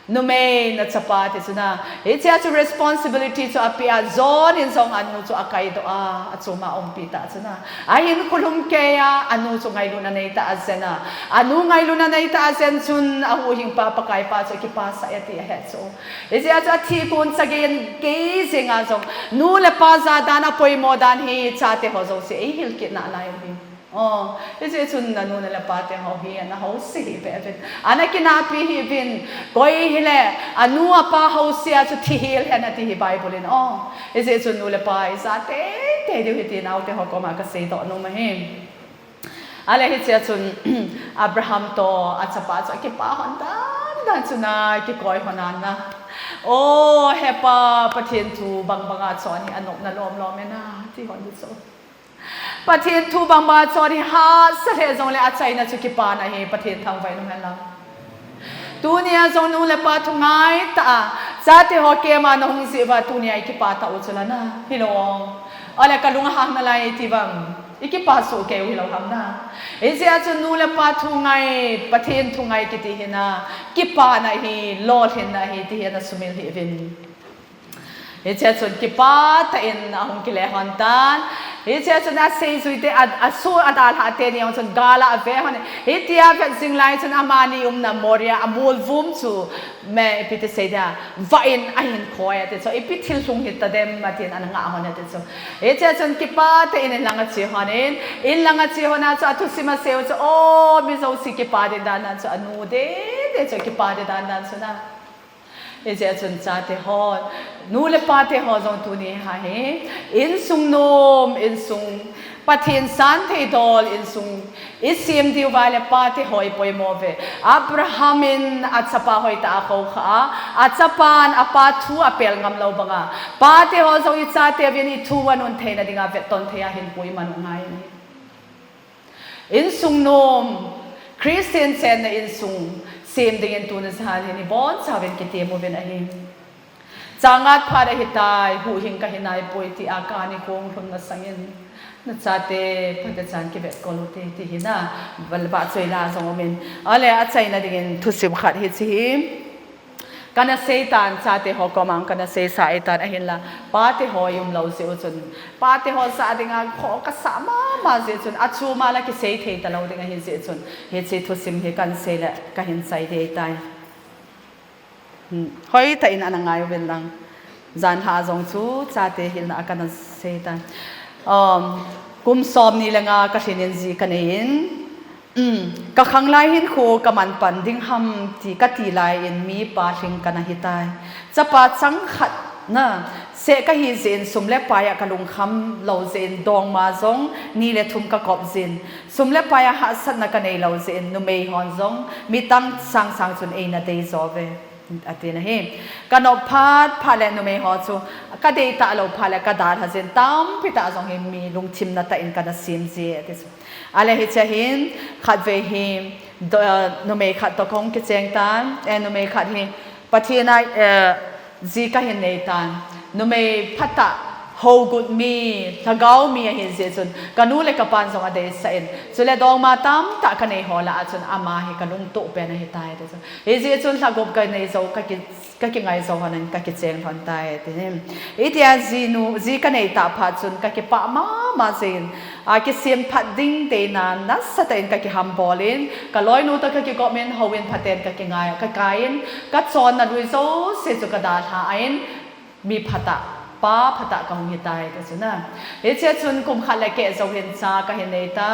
no main at sapat is na it's a responsibility to appear zone in song anu to akai do at suma umpita na ayin kulum kaya anu so ngai luna nei ta azena anu ngai luna nei ta azen sun ahuhing papakai pa so kipasa ati het so it's a ti kun sagain gazing azong nu le pa za dana poi modan hi chate ho zo se hil kit na lai hi oh ese chun na nu la pate ho hi na ho si be ben ana kinapi hi bin koi hile anu apa ho sia chu thi hil hena ti bible in oh ese chun nu la pa isa te de hi ti nau te ho ko ma ka se to no ma he อะไรที่เจ้าจุนอับราฮัมโตอาจจะป้าจะกิป้าหันด้านจุนนะกิกอยหันนั้นนะโอ้เฮปาประเทศทูบางอาจสอนให้อนบนั่นล้อมแม่นาที่หันดิโซประเทศทูบางอาจสอนให้ฮาสเทจงเลยอาใจนะจุกิป้านะเฮประเทศทางไฟนุ่มแม่ลังตัวเนี้ยจงนู่นเลยป้าทุ่งไงตาซาเทฮอเกมาน้องสิว่าตัวเนี้ยกิป้าตาอุจจาระนะพี่น้องอะไรกันลุงหางอะไรที่บังอีกป้าสู้แกวิลาทำนะเอเสียจนนู่นเลยป้าทุ่งไงประเทศทุ่งไงกิติเห็นนะกิป้านะฮีโลดเห็นนะฮีที่เห็นนะสมิลเฮวินเอเสียจนกิป้าแต่เอ็นอาหงกิเลหันตันเอเสียจนอาเซสุยเตอาสู้อาดาลหาเตนี่ยจนกาลาเวหันเอที่อาเฟซิงไลจนอามานิอุมนะมอริอามูลวุมจูแม่พิธีเสียว่าอินอาหินคอยแต่soพิธีลุงหิตเดมมาที่อันงาหันแต่soเอเสียจนกิป้าแต่เอ็นลังจีหันเอ็นลังจีหันsoทุสิมาเซลsoโอ้มิโซสิกิป้าเดดานันsoอนูเดsoกิป้าเดดานันsoนะเอเจจนชาเทฮอนนูเลปาเทฮอนจงตุนีฮะเฮอินซุงโนมอินซุงปะเทนสันเทดอลอินซุงอิสเซียมดิววาเลปาเทฮอยปอยโมเวอับราฮัมินอัจฉปาฮอยตาเขาขาอัจฉปานอปาทูอเปลงำเลาบังอาปาเทฮอนจงอิจาเทวินิทูวันอุนเทนดิงาเวตอนเทียหินปุยมันง่ายอินซุงโนมคริสเตียนเซนอินซุงเซมดิ่งตัวนั้นสหายนี่บอนสาวเป็นกิเตโมเวนอะไรจังงัดพาได้หิตายหูหิงกันหินายป่วยที่อาการนี่คงคนมาสังเกตนัดชาเตพัฒจันกิเวตกอลุเตที่หินะบัลบาช่วยลาสองเมนอะไรอาศัยนั่นดิ่งทุสิมขัดหิสิกันเสตันชาเตหอกมังกันเสสายตันเห็นละป้าเตหอยุมเราเสียจนป้าเตหอสาดิ่งอ่ะขอกษามาเสียจนอัจฉมาละกิเสยเทตเราดิ่งเห็นเสียจนเห็นเสียทุสิมเห็นกันเสละกันเห็นใส่เทตายหอยแต่อินอันง่ายเป็นลังจันหาจงชูชาเตเห็นละกันเสตันกุมสอบนี่ละงากันเห็นจีกันเห็นก็ขังไล่หินโคกมันปันดิ้งหำที่กัตีไลอินมีปาชิงกันหิตายจะปาจังขัดนะเสกหิเซนสมเล็บปายกะลุงคำเหล่าเซนดองมาจงนี่เลทุมกะกอบเซนสมเล็บปายหัสนักในเหล่าเซนนุเมย์ฮอนจงมีตั้งสังจนเอนาเดย์จอเวอันนี้นะเฮกันอพาเลนุเมย์ฮอนจูก็เดย์ตาเราพาเลกระดาษหันเซนตั้มพิตาจงเฮมีลุงชิมนัตอินกันซิมเจติสอะไรเหตุเช่นขัดเวหิมนุเมย์ขัดตะคงกิจเจงตันนุเมย์ขัดหิมปะเทียนจีก็เห็นในตันนุเมย์พัตตาโฮกุดมีถ้าเกามีเห็นเสียจนกันนู้นเลยกับปานสองอเดสเอ็นสุดเลยดองมาตั้มตะกันในหอละจนอามาให้กันลุงโตเป็นให้ตายแต่จนเอเสียจนถ้ากบกันในโซก็กินไงโซคนนั้นก็กินเจนคนตายแต่เนี่ยอีที่จีกันในตาพัดจนก็กินปะมาเจนกิเสียมพัดดิ้งเตนันนัสเตนก็กิฮัมบอลินก็ลอยนู้นก็กิก็เมนฮาวินพัดเตนก็กินไงก็กายนก็จอนนัดวิโซเสียจุกระดาษหาอินมีพัดตาป้าพัตตะกงหิตายแต่สุนัขเอเจชุนกุมขัดเล็กเจ้าเห็นซาก็เห็นในตา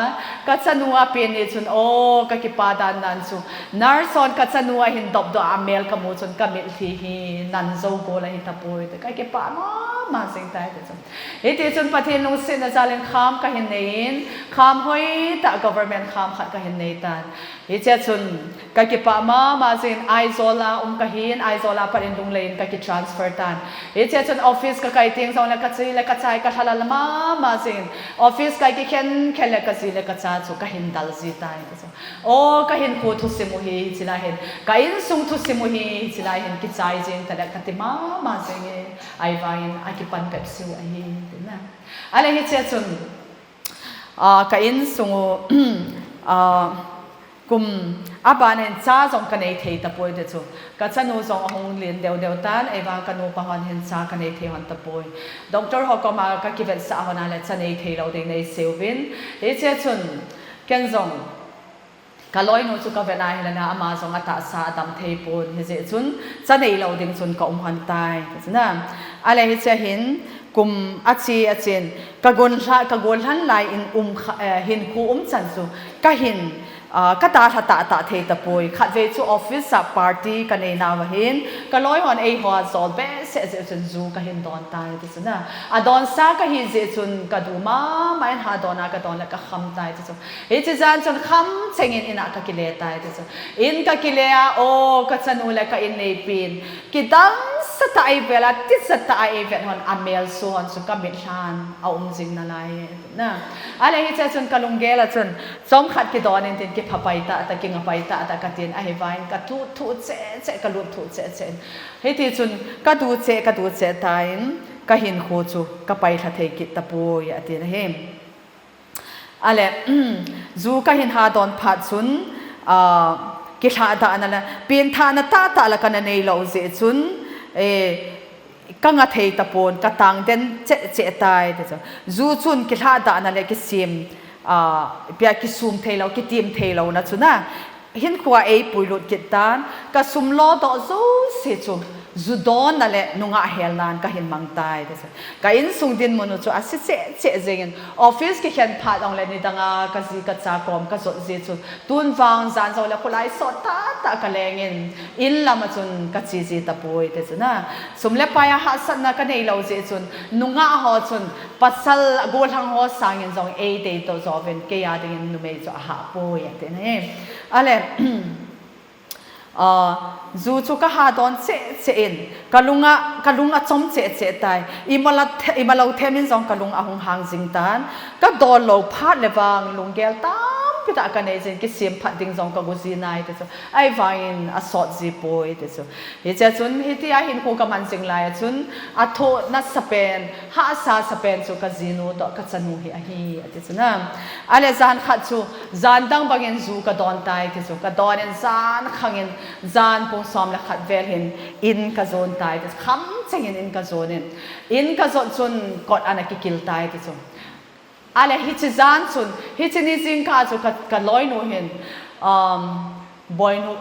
ก็จะนัวเปลี่ยนเอชุนโอ้ก็กิปาดานนันสุนาร์ซอนก็จะนัวเห็นดบดอเมลกมูชุนก็มิลทีฮีนันโซโกละหิตาปุยแต่ก็กิปามาสิ่งใดแต่สุเอเจชุนประเทศนุ่งสินจะเล่นข้ามก็เห็นในข้ามห้อยตะ government ข้ามขัดก็เห็นในตาเอเจชุนก็กิปามาสิ่งไอโซลาก็เห็นไอโซลาประเด็นดุงเลนก็กิ transfer ตันเอเจชุนออฟฟิศก็ไก่เตียงสองเลกจีเลกใจก็ทะเลมาสินออฟฟิศไก่ที่เข็นเลกจีเลกใจสุก็เห็นดัลจีตายก็สุโอ้ก็เห็นคูทุสิมุฮีจิลาเห็นก็อินซุงทุสิมุฮีจิลาเห็นกิจใจจินแต่เลกติมาสินไอวายนไอกิปันเป๊ปซิวไอเห็นนะอะไรเช่นจุนก็อินซุงกุมอาบานเห็นจ้าจงกันในเทตะปุยเด็ดจูก็จะนูจงหงเลียนเดียวตันไอ้บางกันนูปะหันเห็นจ้ากันในเทหันตะปุยด็อกเตอร์เขาก็มาก็คิดว่าสาวนั้นแหละจะในเทเราเด็กในเซลวินเอเจชุนกันจงก็ลอยนูจุกเวลาเห็นนะอามาจงอัตสาดำเทปุนเฮเจชุนจะในเราเด็กชุนก็หันตายนะอะไรเฮเจเห็นกุมอาชีนกกวนหันลายอินเห็นคูจันจูก็เห็นก็ตาเทตะปุยขัดเวชูออฟฟิศสับปาร์ตี้กันในนาวหินก็ลอยหันไอหัวสอดเบส เสจนจูก็เห็นดอนตายที่สุดนะดอนซาก็เห็นเจจนกระดูมาไม่หาดอนกระดอนแล้วก็คำตายที่สุดเฮจิจานจนคำเชงอินก็กิเลตายที่สุดอินก็กิเลโอก็จะนูแล้วก็อินในปีนกิดังสตาเวลาที่สตาเวลฮอนอเมลส่วนสุก็มิดชันเอาจิงนั่นเลยนะอะไรเฮจิจนกลุงเกลจนสมขัดกิดอนอินกิพับไปตาตะกิงไปตาตะกระเทียนไอวายก็ทุเจกลุทุเจเฮติจนก็ดูเจตายก็เห็นโคจูก็ไปทัดเทกิตะปูยาตินะเฮมอะไรจูก็เห็นหาดอนพัดจุนกิจหาดานนั่นแหละเปลี่ยนฐานตาละกันในเราเจจุนก็งัดเทตะปูนก็ต่างเด่นเจตายเจ้าจูจุนกิจหาดานนั่นแหละกิซิมเปียกิซุมเทเรากิทีมเทเรานะจุนะเห็นขวาปุยลุดกิตานก็ซุมล้อต่อจูเสจูจูดอนนั่นแหละนุ่งอาเฮลนานก็เห็นมังตายเจ้าก็อินสุงดินมนุษย์อาศัยเจเจงออฟฟิศก็เห็นพาดองเลยนี่ดังก็ซีก็จากกรมก็สดเจจูตุนฟังจานเราแล้วคนไล่สดตาก็แรงอินละมาจนก็จีตะปุยเจ้านะสมเล็บไปหาสันนะก็ในเราเจจูนุ่งอาหอจนปัสสาวะกูทางหอสังจงเอเดตตัวจอเป็นเกียร์ดิ่งนุ่มเจ้าหาปุยเจ้าเนี่ยอะไรจูจูก็หาดอนเจนกะลุงจอมเจตายอิมาลาเทมินจงกะลุงหงหางจิงตานก็โดนเราพัดเลวังลุงเกลตามพิตากันเอเจนกิเสียมพัดดิ่งจงกะกุจีนายเจ้าไอวายินสอดจีปุยเจ้าเฮ้ยจุนเฮ้ยหินคูกมันจิงไลจุนโทนัสเปนหาซาสเปนจูกะจีนูต่อกะจันูเฮียเจ้านะอะไรจานขัดจูจานดังบางเงินจูกะดอนตายเจ้ากะดอนจานขังเงินจานพงซ้อมและขัดเวลเห็นอินกะโซนตายแต่คำเชงอินกะโซนอินกะโซนจนกอดอันนั้นกิลตายแต่จนอะไรฮิจิจานจนฮิจินิจิงกะจนกะลอยนูเห็นบอยนู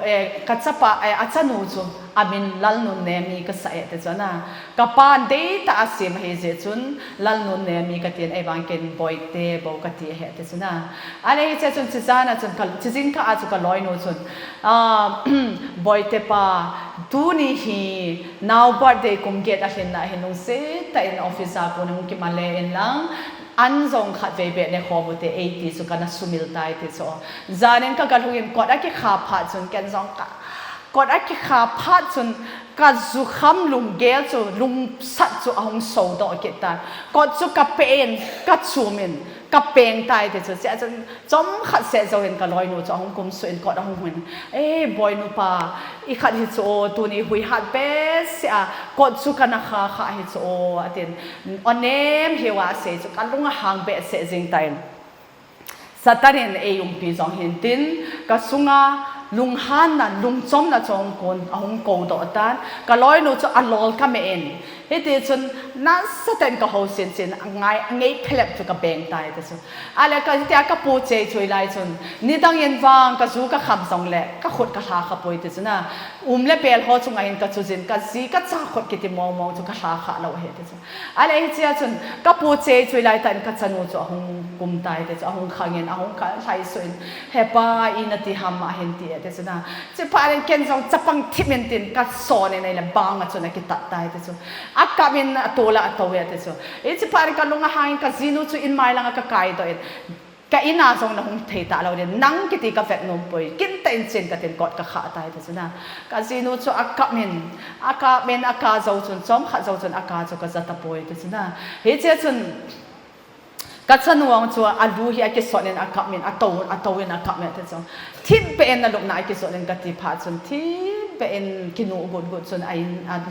กัจจปะอาจารย์นูจนอามินลัลนุนเนมีก็ใส่แต่จนะกับปานเดตาเสียมเฮเจจุนลัลนุนเนมีก็เตียนไอ้บางเกนบอยเตบอกก็เตียเหแต่จนะอะไรเจจุนจิจานะจนจิจิงก็อาจจะก็ลอยนูจนบอยเตปาดูนี่ฮีนาวบัดเดกุมเกตอาเห็นนะเห็นนุ่งเสแต่ในออฟฟิศอากูนุ่งกิมาเลนลังอันจงขัดเวเบในข้อมูลเอทีสุกันสุมิลตายที่สุจาnenก็กระหุ่นกอดอะไรขาพัดจนแกนจงกอดอะไรขาพัดจนก็จุขำลุงเกลจูลุงสัตจูอาหงโซดอกเกตากอดจูกับเป็นกับซูมินกับเป็นตายที่สุเสียจนจอมขัดเสียจนก็ลอยนูจูอาหงกุมสุนกอดอาหงหุ่นบอยนูป่าอีขัดฮิตจูตัวนี้หุยหัดเบสเสียกอดจูกันนะคะขัดฮิตจูอันนี้อันเนมเฮวาเสียจูกันลุงหางเบสเสียจริงตายสัตว์เนี่ยยุงปีจงเห็นตินก็สุงาลุงฮันน่ะลุงจอมน่ะจงคนอาหงโกดอตันก็ลอยนูจะอัลลอลก็ไม่เอ็นเฮ้ยจนนั่นสเต็นก็เขาเสียนไงเพลบจะก็เบ่งตายแต่จนอะไรก็ที่อาก็ปูเจช่วยไล่จนนี่ตั้งยันฟังก็จูก็คำสองแหละก็ขดก็หาขบวยแต่จนน่ะเล่เปลเขาจงไงเห็นก็จูจินก็ซีก็จ้าขดกิติมองจงก็หาขาเราเห็นแต่จนอะไรที่จนก็ปูเจช่วยไล่แต่ก็จะนูจะอาหงกุมตายแต่จนอาหงขังเงินอาหงขังไล่ส่วนเฮป้าอินติฮามาเห็นตีแต่จนน่ะจะพาเรื่องเก่งจงจะปังทิมตินก็สอนในละบางจนนักกิตตายแต่จนอากาศมันตัวละตัวแต่จนจะพาเรื่องการลงอาหารก็จีนูจูอินไม่ลังก็กายตัวก็อินาจงนะคงเทตาเราเนี่ยนั่งกิติกับเวทนมป่วยกินเต็นเซนก็เต็นกอดก็ขาตายแต่จนน่ะก็จีนูจูอากาศมันอากาศจนจอมขาจนอากาศจนก็จะตะป่วยแต่จนน่ะเฮ้ยจนก็จะนวงชัวอาดูเฮียกิสอนอากาศมันอโตวินอากาศมันแต่จนที่เป็นนั่นลูกนายกิสอนกติพาจนที่เป็นกินูบุญจนไอ้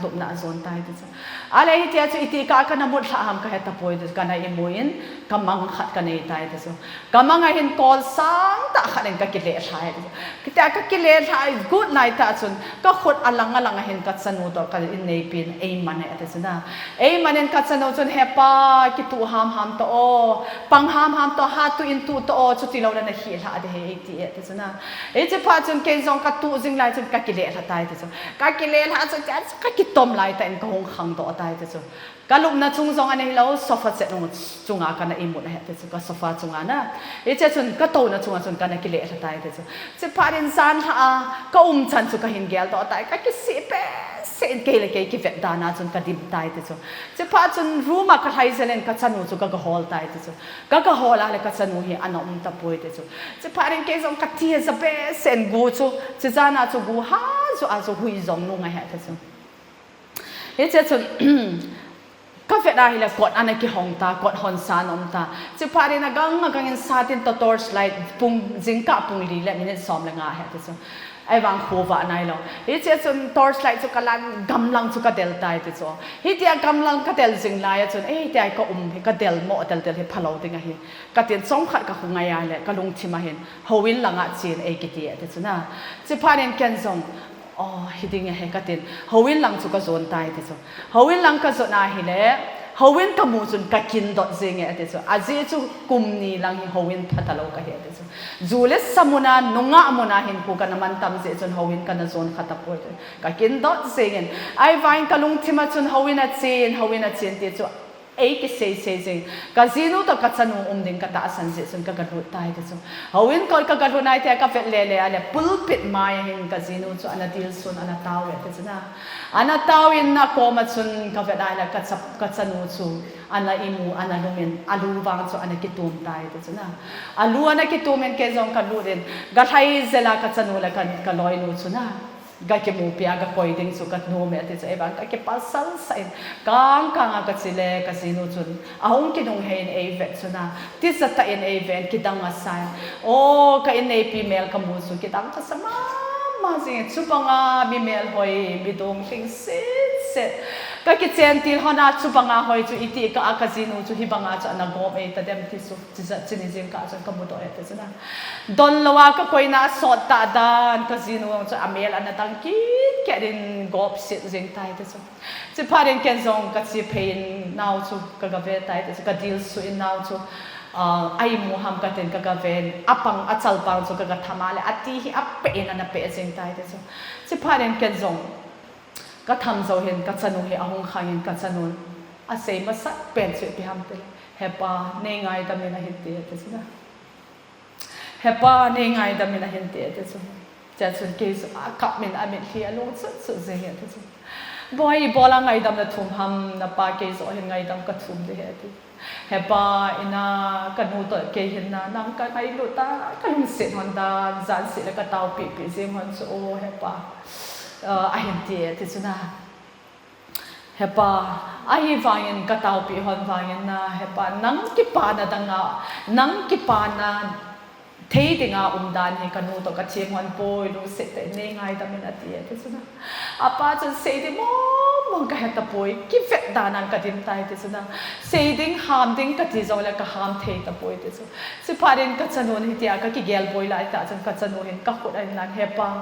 ลูกนาจนตายแต่จนอะไรที่จะอิติกากันน้ำมันหามก็เฮตป่วยแต่กันไอ้มวยนกำมังขัดกันไอ้ตายแต่จนกำมังไอ้เห็นกอลสังตาขัดเองก็กิเลสหายแต่ก็กิเลสหายกูดนายตาจนก็ขดอลังเห็นกัดสนุตัวกันอินในปีนไอ้มันเนี่ยแต่จนน่ะไอ้มันเห็นกัดสนุจนเฮป้ากิตูหามโตปังหามโตหาตุอินตุโตจุดที่เราเล่นเฮียหาเดเฮติแต่จนน่ะไอ้เจ้าพาจนเกณฑ์จงกัดตูจิงไล่จนก็กิเลสตายแต่จนก็กิเลสหาจนก็กิตอมไล่แต่ก็หงขังโตตายแต่จน ก็ลุกน่ะจุงซองอันนี้เราโซฟาเสร็จลงจุงอากันน่ะอิมุดนะฮะแต่ก็โซฟาจุงอานะเจ๊จุนก็โตน่ะจุงอาจุนกันน่ะกิเลสตายแต่จุเจ๊พาดินซานฮะก็ฉันจุก็เห็นเกลต่อตายก็กิสิเปเส้นเกลเกกิเวดานาจุนก็ดิบตายแต่จุเจ๊พาจุนรู้มาก็ให้เซเลนก็จันูจุก็ฮอลตายแต่จุก็ฮอลอะไรก็จันูเฮอันนั้นตะป่วยแต่จุเจ๊พาดินเกซองก็เทียจะเปเส้นกูจุเจ๊จานาจุกูฮาจุอาจุหุยจงนุ่งไงฮะแต่จุเจ๊จุนก็เวลาที่เรากดอันนี้กี่ห้องตากดหอนซานอมตาจะพาดินกังอินซาตินตัวทอร์ชไลท์ปุ่งจิงกะปุ่งลีเล่มินิซ้อมเลยง่ายเหรอที่สุดไอ้บางหัวว่าไหนเราที่จะจนทอร์ชไลท์สุกัลันกำลังสุกัดเดลตายที่สุดที่ที่กำลังกัดเดลจิงไล่จนที่ก็กัดเดลโมเดลให้พะโล้ดิ้งไงกัดเดลสองขัดกับหงายเลยก็ลงที่มาเห็นหัววินหลังอ่ะจีนกิเดียที่สุดนะจะพาดินแกนซงฮิดิ้งไงกัดเดลหัววินหลังสุกัดโซนตายที่สุดหัววินหลังกัดโซนอะไรเลยฮาวินขมูจุนกักินดอดเซงเอติสุอาเจจูกุมนีลังฮิฮาวินพัทลาวกะเฮติสุจูเลสสมุนานุงะมุนาหินปูกันมันตำเจจุนฮาวินกันโซนขัตะปวยกักินดอดเซงไอวายกะลุงทิมาจุนฮาวินเจนติจูเอกเซเซงกะจีนูตะกัจนูดิงกะตาสันเจจุนกะกะรุตายติสุฮาวินกะกะรุนายเตะกะเฟเลเลอะเลปุลปิดมาหินกะจีนูจูอันดิลซุนอันตาวเวติสุนะอันตาวินนักโกมาจุนกาเฟได้แล้วกัจนูจูอันอิมูอันลุมินอาลูวางจูอันกิตุมตายแต่จุนะอาลูอันกิตุมินเคซองกันลูดินกัไทเซลากัจนูแล้วกันลอยนูจูนะกัเกมูปียกัคอยดิ้งจูกัดนูเมติจูเอบังกัเกปัสสัลไซน์กังกัจเลกัจนูจูอาหงกิดงเฮนเอเวจูนะที่สัตย์เอ็นเอเวนกิดังอาศัยโอ้กัเอ็นเอพีเมลกัมูจูกิดังกัสมามาสิชุปังอามีเมลหอยมีดงคิงเซก็คิดเช่นที่ฮอนาชุปังอาหอยจูอิติก็อากาจินูจูฮิบังอาจูนักโกมเอตัดเดมที่สุดจินิจิงก็จูนขมุตโอเอตจูนะดอนลวาก็คอยน่าสอดตาดานกาจินูจูอเมลอันนั้นตั้งคิดแค่ดินกอบเสียจิงตายตจูจะพาดินแค่ซองก็จะเพนนาวจูก็กระเวตายตจูก็ดิลสูอินนาวจูไอ้มูฮัมกัดเองกับเวนอัปังอัจฉริปังสุกัดทำอะไรอัติฮิอัปเปนันเปเซิงตายแต่สุดสิพาเรนเกนซงก็ทำโซเห็นกัจนุเฮอหงขายเห็นกัจนุนอาศัยมาสักเป็นสุดพิฮัมเตเฮปาเนงไงดามินาเห็นเตแต่สุดนะเฮปาเนงไงดามินาเห็นเตแต่สุดจะสุดเกสุกับมินอามินเฮียลูกสุดเสียแต่สุดบ่อยบอลไงดำนะทุ่มฮัมนะปาเกสุเห็นไงดำกัดทุ่มเดียดเฮปาอินากันหูตัวเกหินนะนังกันไอลุตากันหุเสียฮอนดาจันสิแล้วก็เตาปีเสียงฮอนโซเฮปาไอเห็นเดียที่สุดนะเฮปาไอฟังยันก็เตาปีฮอนฟังยันนะเฮปานังกิปานะดังอ่ะนังกิปานะเที่ยงอ่ะดานให้กันหูตัวกัดเชียงฮอนโปยรู้สึกแต่เนงไงแต่ไม่นาทีที่สุดนะอาป้าจะเสียดิมึงก็เห็นตะปุยกิเวดานันกัดินตายที่สุดนะเสียดิ้งหามดิ้งกัดที่จะแล้วก็หามเทตะปุยที่สุดสิพารินกัจจนุนที่ที่อาก็กิเกลบอยไล่แต่จนกัจจนุนเห็นก็คนอันนั้นเฮปัง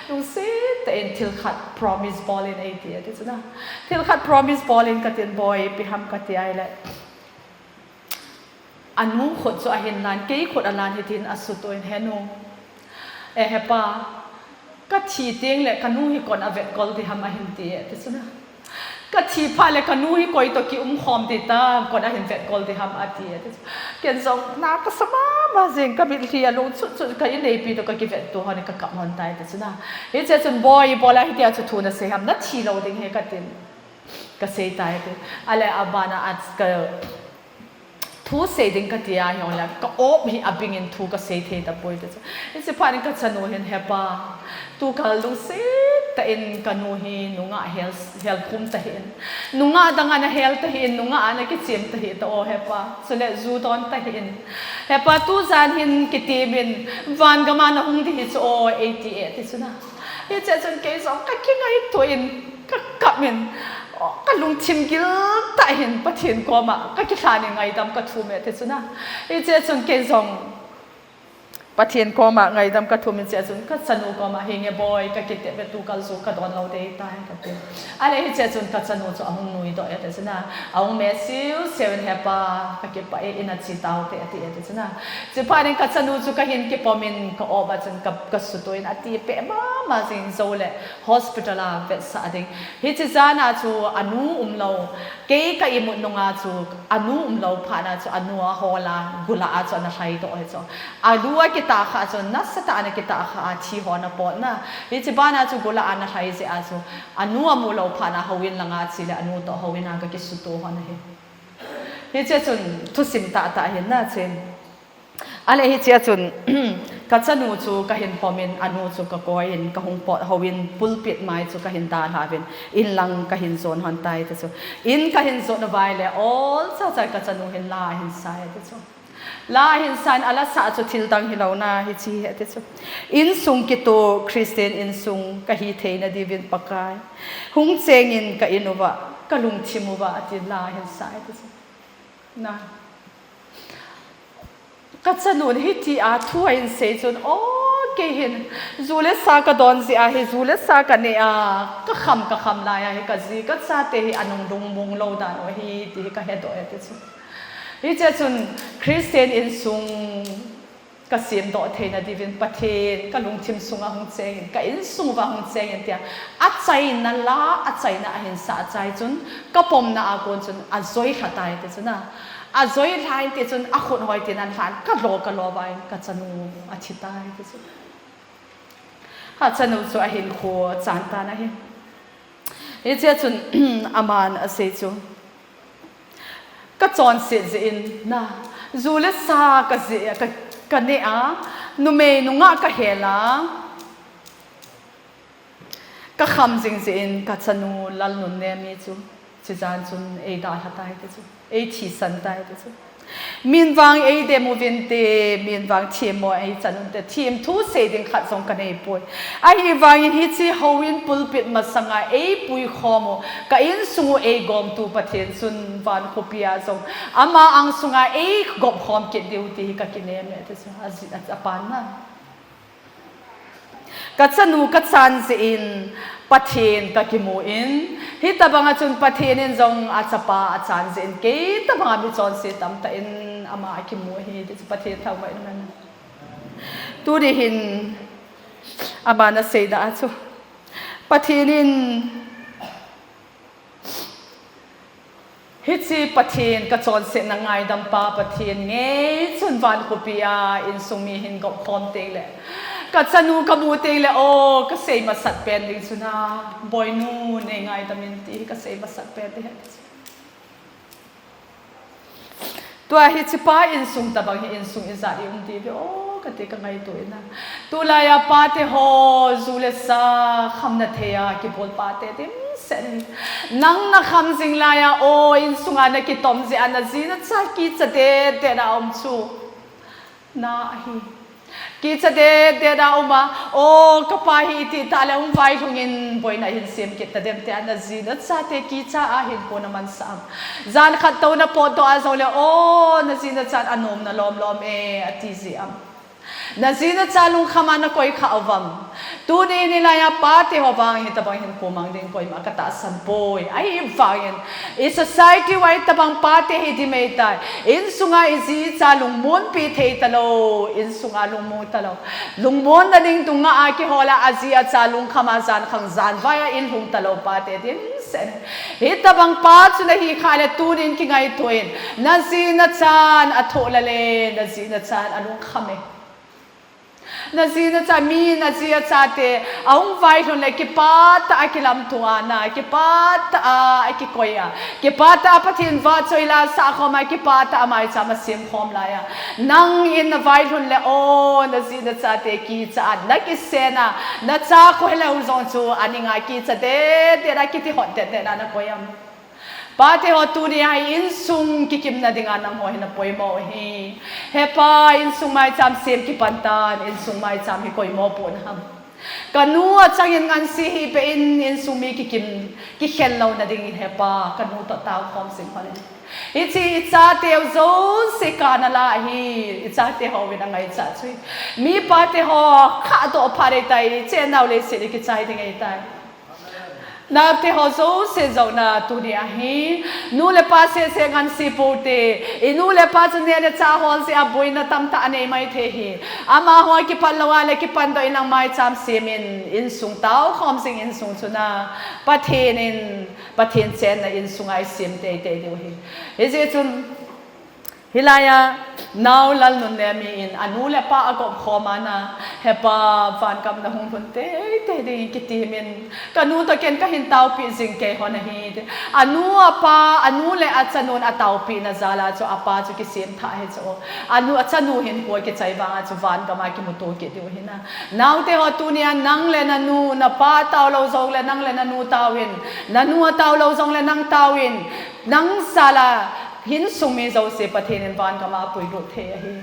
รู้สึกแต่เอ็นทิลขัด promise ball in ไอเดียที่สุดนะทิลขัด promise ball in กัดเอ็นบอยไปหามกัดที่ไอเลยอันนู้นคนจะเห็นลานเกี่ยคนอันลานที่ทินอสุตัวเห็นนูเฮปาก็ทีเตียงเลยกันนู้นให้ก่อนอเวกกอลที่ทำมาเห็นเดียที่สุดนะก็ทีพาเลยกันนู้นให้ก่อยตัวกี่หอมติดตาก่อนเห็นเวกกอลที่ทำอาทิตย์ที่สุดเกี่ยนสองนักสมามาเองก็มีที่อารมณ์สุดๆก็ยังในปีตัวก็กี่เวกตัวเขาเนี่ยก็กลับมันตายที่สุดนะเฮ้ยเจ้าจนบอยบอลอะไรที่เดียวจะทูนเสียหำนัดทีเราเด้งให้กันเต็มก็เสียตายไปอะไรอาบานาอาจก็ทูเสดิงกัดยาอย่างละก็อบให้อบิงินทูก็เสเทตะปุยแต่นี่สิพานิกัดสนุเห็นเฮปาทูกัลลุเสแต่เอ็นกันนูฮีนุงะเฮลคุมตะเห็นนุงะดังอันเฮลตะเห็นนุงะอันกิเจียมตะเห็นตัวเฮปาสุดเลยจูดอนตะเห็นเฮปาทูจานเห็นกิตีบินวันกมานะหงที่ฮิตโอ88ที่สุดนะนี่เจ้าจนเกสองก็คิดไงตัวเองก็กลับมินก็ลุงชิมกิลแต่เห็นประเทศกว่ามาก็คิดทานยังไงดำก็ทูเมติสุนะนี่เจ้าจนเกซอง ปะเทียนก็มาไงดำกระทุ่มเสียจุนก็สนุกก็มาเฮงเงบอยก็กินเตะไปตูกัลสุกระโดนเราได้ตายก็เป็นอะไรที่เสียจุนก็สนุกจะเอาหนุ่ยต่อเอเดชนะเอาเมซิลเซเว่นเฮปาก็เก็บไปอินาจิตาวเตะเอเดชนะจะพาเด็กก็สนุกจุก็เห็นเก็บปอมินก็ออกมาจนกับกสุดตัวอินาทีเปะมาจริงโซเล่ฮอสพิทอลาเวสซาดิงฮิจิจานาจูอนุเราเก๋ก็อิมุนงาจูอนุเราผ่านาจูอนุฮอลากุลาจูอันใครต่อเอจูอนุกิตาข้าจูนัสตาอันกิตาข้าที่หอนาปอนะฮิจิบ้านาจูกุลาอันใครเสียจูอนุมูเราผ่านาฮาวินลังอาจิเลอนุต่อฮาวินากกิสุโตฮอนะฮิจิจุนทุสิมตาเห็นนะเจนอะไรฮิจิจุนกัจนูจูก็เห็นพอมินอนุจูก็ก้อยเห็นก็หงปอดฮาวินปุลปิดไม้จูก็เห็นดาหาวินอินลังก็เห็นโซนหันไตแต่จูอินก็เห็นโซนไวเลยโอ้เจ้าใจกัจนูเห็นลาเห็นสายแต่จูลาเห็นสายอาลาสาจูทิลดังฮิลาวนาฮิจีแต่จูอินซุงกิโตคริสเตียนอินซุงก็ฮิเทนดีวินปากายหงเจงอินก็อินุวะก็ลุงชิมุวะติลาเห็นสายแต่จูนะก็สนุนฮิตีอาทั่วอินเซจุนโอ้เกหินจูเลสากระดอนสิอาเฮจูเลสากระเนียก็คำลายเฮก็จีก็ซาเตฮิอนุงดุงมุงโลดานโอฮิตีก็เฮดโอเอติจุฮิเจจุนคริสเตียนอินซุงก็เสียมโดเทนดิวินประเทศก็ลุงทิมซุงอาหงเจงก็อินซุงว่าหงเจงเตียอัจใจนั่นละอัจใจน่ะเห็นสาใจจุนก็ปมน่ะอากวนจุนอัจจอยขัดตายติจุนนะอาจอยทายติจุนอาคนหอยตินันหานก็รอไปก็จะนูอาชิตายติจุนหาจะนูจะเห็นโคจานตานะเห็นนี่เจ้าจุนอามันอาเซจูก็จอนเสียจินนะจูเลสาก็เสียก็เนี่ยนุเมนุงะก็เฮล่ะก็คำจริงๆก็จะนูลัลนุนเนมีจูจะจานจุนเอดาหัดตายติจุเอที่สันตายติจุมีนวางเอเดโมวินเตมีนวางเทียมโมเอจันแต่เทียมทุเสดิงขัดสงกันเอปุยไอวางอินฮิจิฮาวินปุลปิดมาสังเอปุยขโมก็อินสุงเอกอมตูปะเทนสุนวันคุปิอาสงอามาอังสุงเอกอมขอมเกดิวตีก็กินเอเมติจุอาจิอาปานะกัจนูกัจจันสินปะเทนก็กิมูอินฮิตาบังจุนปะเทนินจงอาจปาอาจารย์สินเกตบังอาบิจอนสิตัมตาอินอามากิมูฮิติปะเทนทาวไว้นั่นตูดิหินอามานาเซดาจูปะเทนินฮิจิปะเทนก็จอนเสนังไงดัมปาปะเทนเงจุนวันคุปิอาอินสุมีหินก็คอมเตเลยก็สนุกกับบูติเลยโอ้ก็เสมาสัตเป็นดิสุนาบอยนูในไงตามินตีก็เสมาสัตเป็นดิตัวฮิจิป้าอินซุงตะบังอินซุงอินซาดิอุนตีโอ้ก็ตีกันไงตัวนะตัวลายปาเตโฮจูเลสาคำนัทเฮียกิบอลปาเตติมเซนนังนักคำสิงลายโอ้อินซุงอันนักกิตอมซีอันนักซีนักซากิจะเดราอมชูนาฮีกิจเดดาอุมาโอ้ก็ไปที่ตาเลอุมไว้ทุงินบ่อยน่ะเห็นเสียมกิจเดมเตอันนั้นจีนัดซาเตกิจอาเห็นคนน้ำมันสามจานขัดตัวน่ะปอดตัวอาโซเลโอ้นั่นจีนัดจานอันนมน่ะล้อมอติซิอัมนั่นจีนัดจานลุงขมันน่ะคอยข้าววังตัวนี้นี่ลายปาติหัววังเห็นตะบังเห็นกูมังเด้งคอยมากระตาสัมปอยไอ้ฟังเห็นอีสไซตี้ไว้ตะบังปาติเฮดิเมตายอินสุงาอิจีจาลุงมุนปีเทตะโลอินสุงาลุงมุนตะโลลุงมุนนั่นเองตุงอาคิฮอลาอาจีอาจาลุงขมาจานขังจานไว้อินหุงตะโลปาติดิมเซนเฮตะบังปาจุนฮีขาเลตูนินกิไงตัวเองนั่นจีนัดจานอัทโตละเลนั่นจีนัดจานอลุงขมนั่นสินั่นจะมีนั่นสิจะเตะเอาไว้ตรงเลยกิปัตตากิลำตัวนะกิปัตตาไอ้กิโกยกิปัตตาปะทินวัดช่วยลาสักขมากิปัตตาไม่จะมาเสียมคอมลายนั่งอินไว้ตรงเลยโอ้นั่นสินั่นจะเตะกิจอันนักกิเสนานั่นจะคุยแล้วอุจงจูอันนี้ไงกิจเตะเตะรักกิที่หดเตะนั่นนักโกยมปาเทหตูนี่ให้อินซุงกิคิมนาดิ่งอันนั้นหัวเห็นป่วยโมหีเฮปาอินซุงไม่จำเสียมกิปันตานอินซุงไม่จำให้คอยโมปุ่นฮัมกันนัวจังยินงานสิฮีเป็นอินซุงมีกิคิมกิเขลเรานาดิ่งเฮปากันนัวต่อตาความสิ่งคนนี้ hi chi chate zo se kana la hi chate ho win angai cha chui mi pa te ho kha do phare tai che nau le se ki chai ding ai tai na te ho zo se zo na tu dia hi nu le pa se ngan si po te e nu le pa chu ne le cha hol se a boi na tam ta nei mai the hi ama ho ki pan lawa le ki pan do inang mai cham semin in sung tao khom sing in sung chuna pathen chen na in sung ai sim te de hi e je chun hilaya now lal nun ne mi in anu le pa agop khoma na hepa van kam na hung hun te de ki ti min kanu to ken ka hin tau pi jing ke hon hi anu apa anu le achanun atau pi na zala cho apa chu ki sim tha he cho anu achanu hin ko ki chai wa chu van ka ma ki mu to ki de hina now te ho tu nia nang le na nu na pa tau lo zong le nang le na nu tawin na nu tau lo zong le nang tawin nang sala hin sumi zo se pathen van ka ma pui ro the hi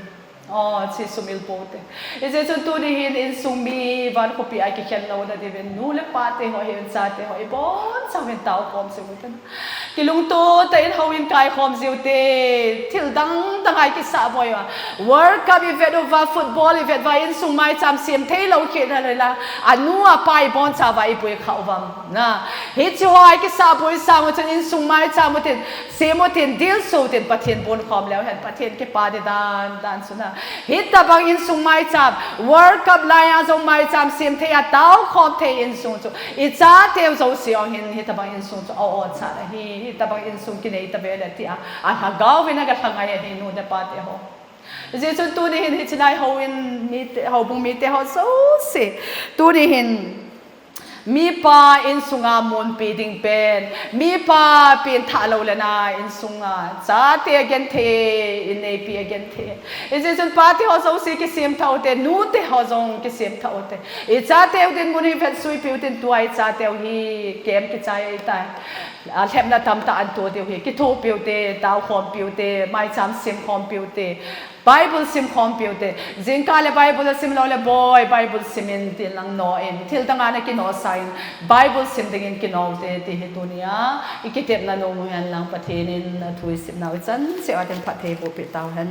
chi sumil pote is it to the hin in sumi van ko pi ai ki khen lo na de ben nu le pa te ho hin sa te ho bon sa hen tau kom se mutan kilung to ta in ho in kai khom ziu te thil dang ai ki sa boy wa world cup event of football event va in sumai cham sim thei lo khe na le la anu a pai bon cha vai pui khau vam na hi chu ai ki sa boy sa mo chen in sumai cha mo ten se mo ten dil so ten pathen bon khom leo hen pathen ke pa de dan suna hit tabang in sung mai cham world cup laya zo mai cham sim the a tau khom the in sung chu I cha teu zo siong hin hit tabang in sung chu o cha hi hit tabang in sung ki nei ta be le ti a ha gaw wina ga thangai hi nu de pa te ho je chu tu ni hin hi chinai ho in mi ho bung mi te ho so se tu ni hin mi pa in sunga mon pi ding pen mi pa pin tha lo le na in sunga cha te again the in nei pi again the is it pa te ho so si ki sim thau te nu te ho zong ki sim thau te I cha te den mun hi phet sui pi ten tuai cha te hi kem ki chai ta a them na tam ta an to te hi ki tho pi te tau khom pi te mai cham sim khom pi te Bible sim computer zinka le Bible sim lo le boy Bible sim in til lang no in til tanga na ki no sign Bible sim ding in ki no te ti he tunia ikitep na no yan lang pathenin na thui sim na chan se aten pathe bo pe tau han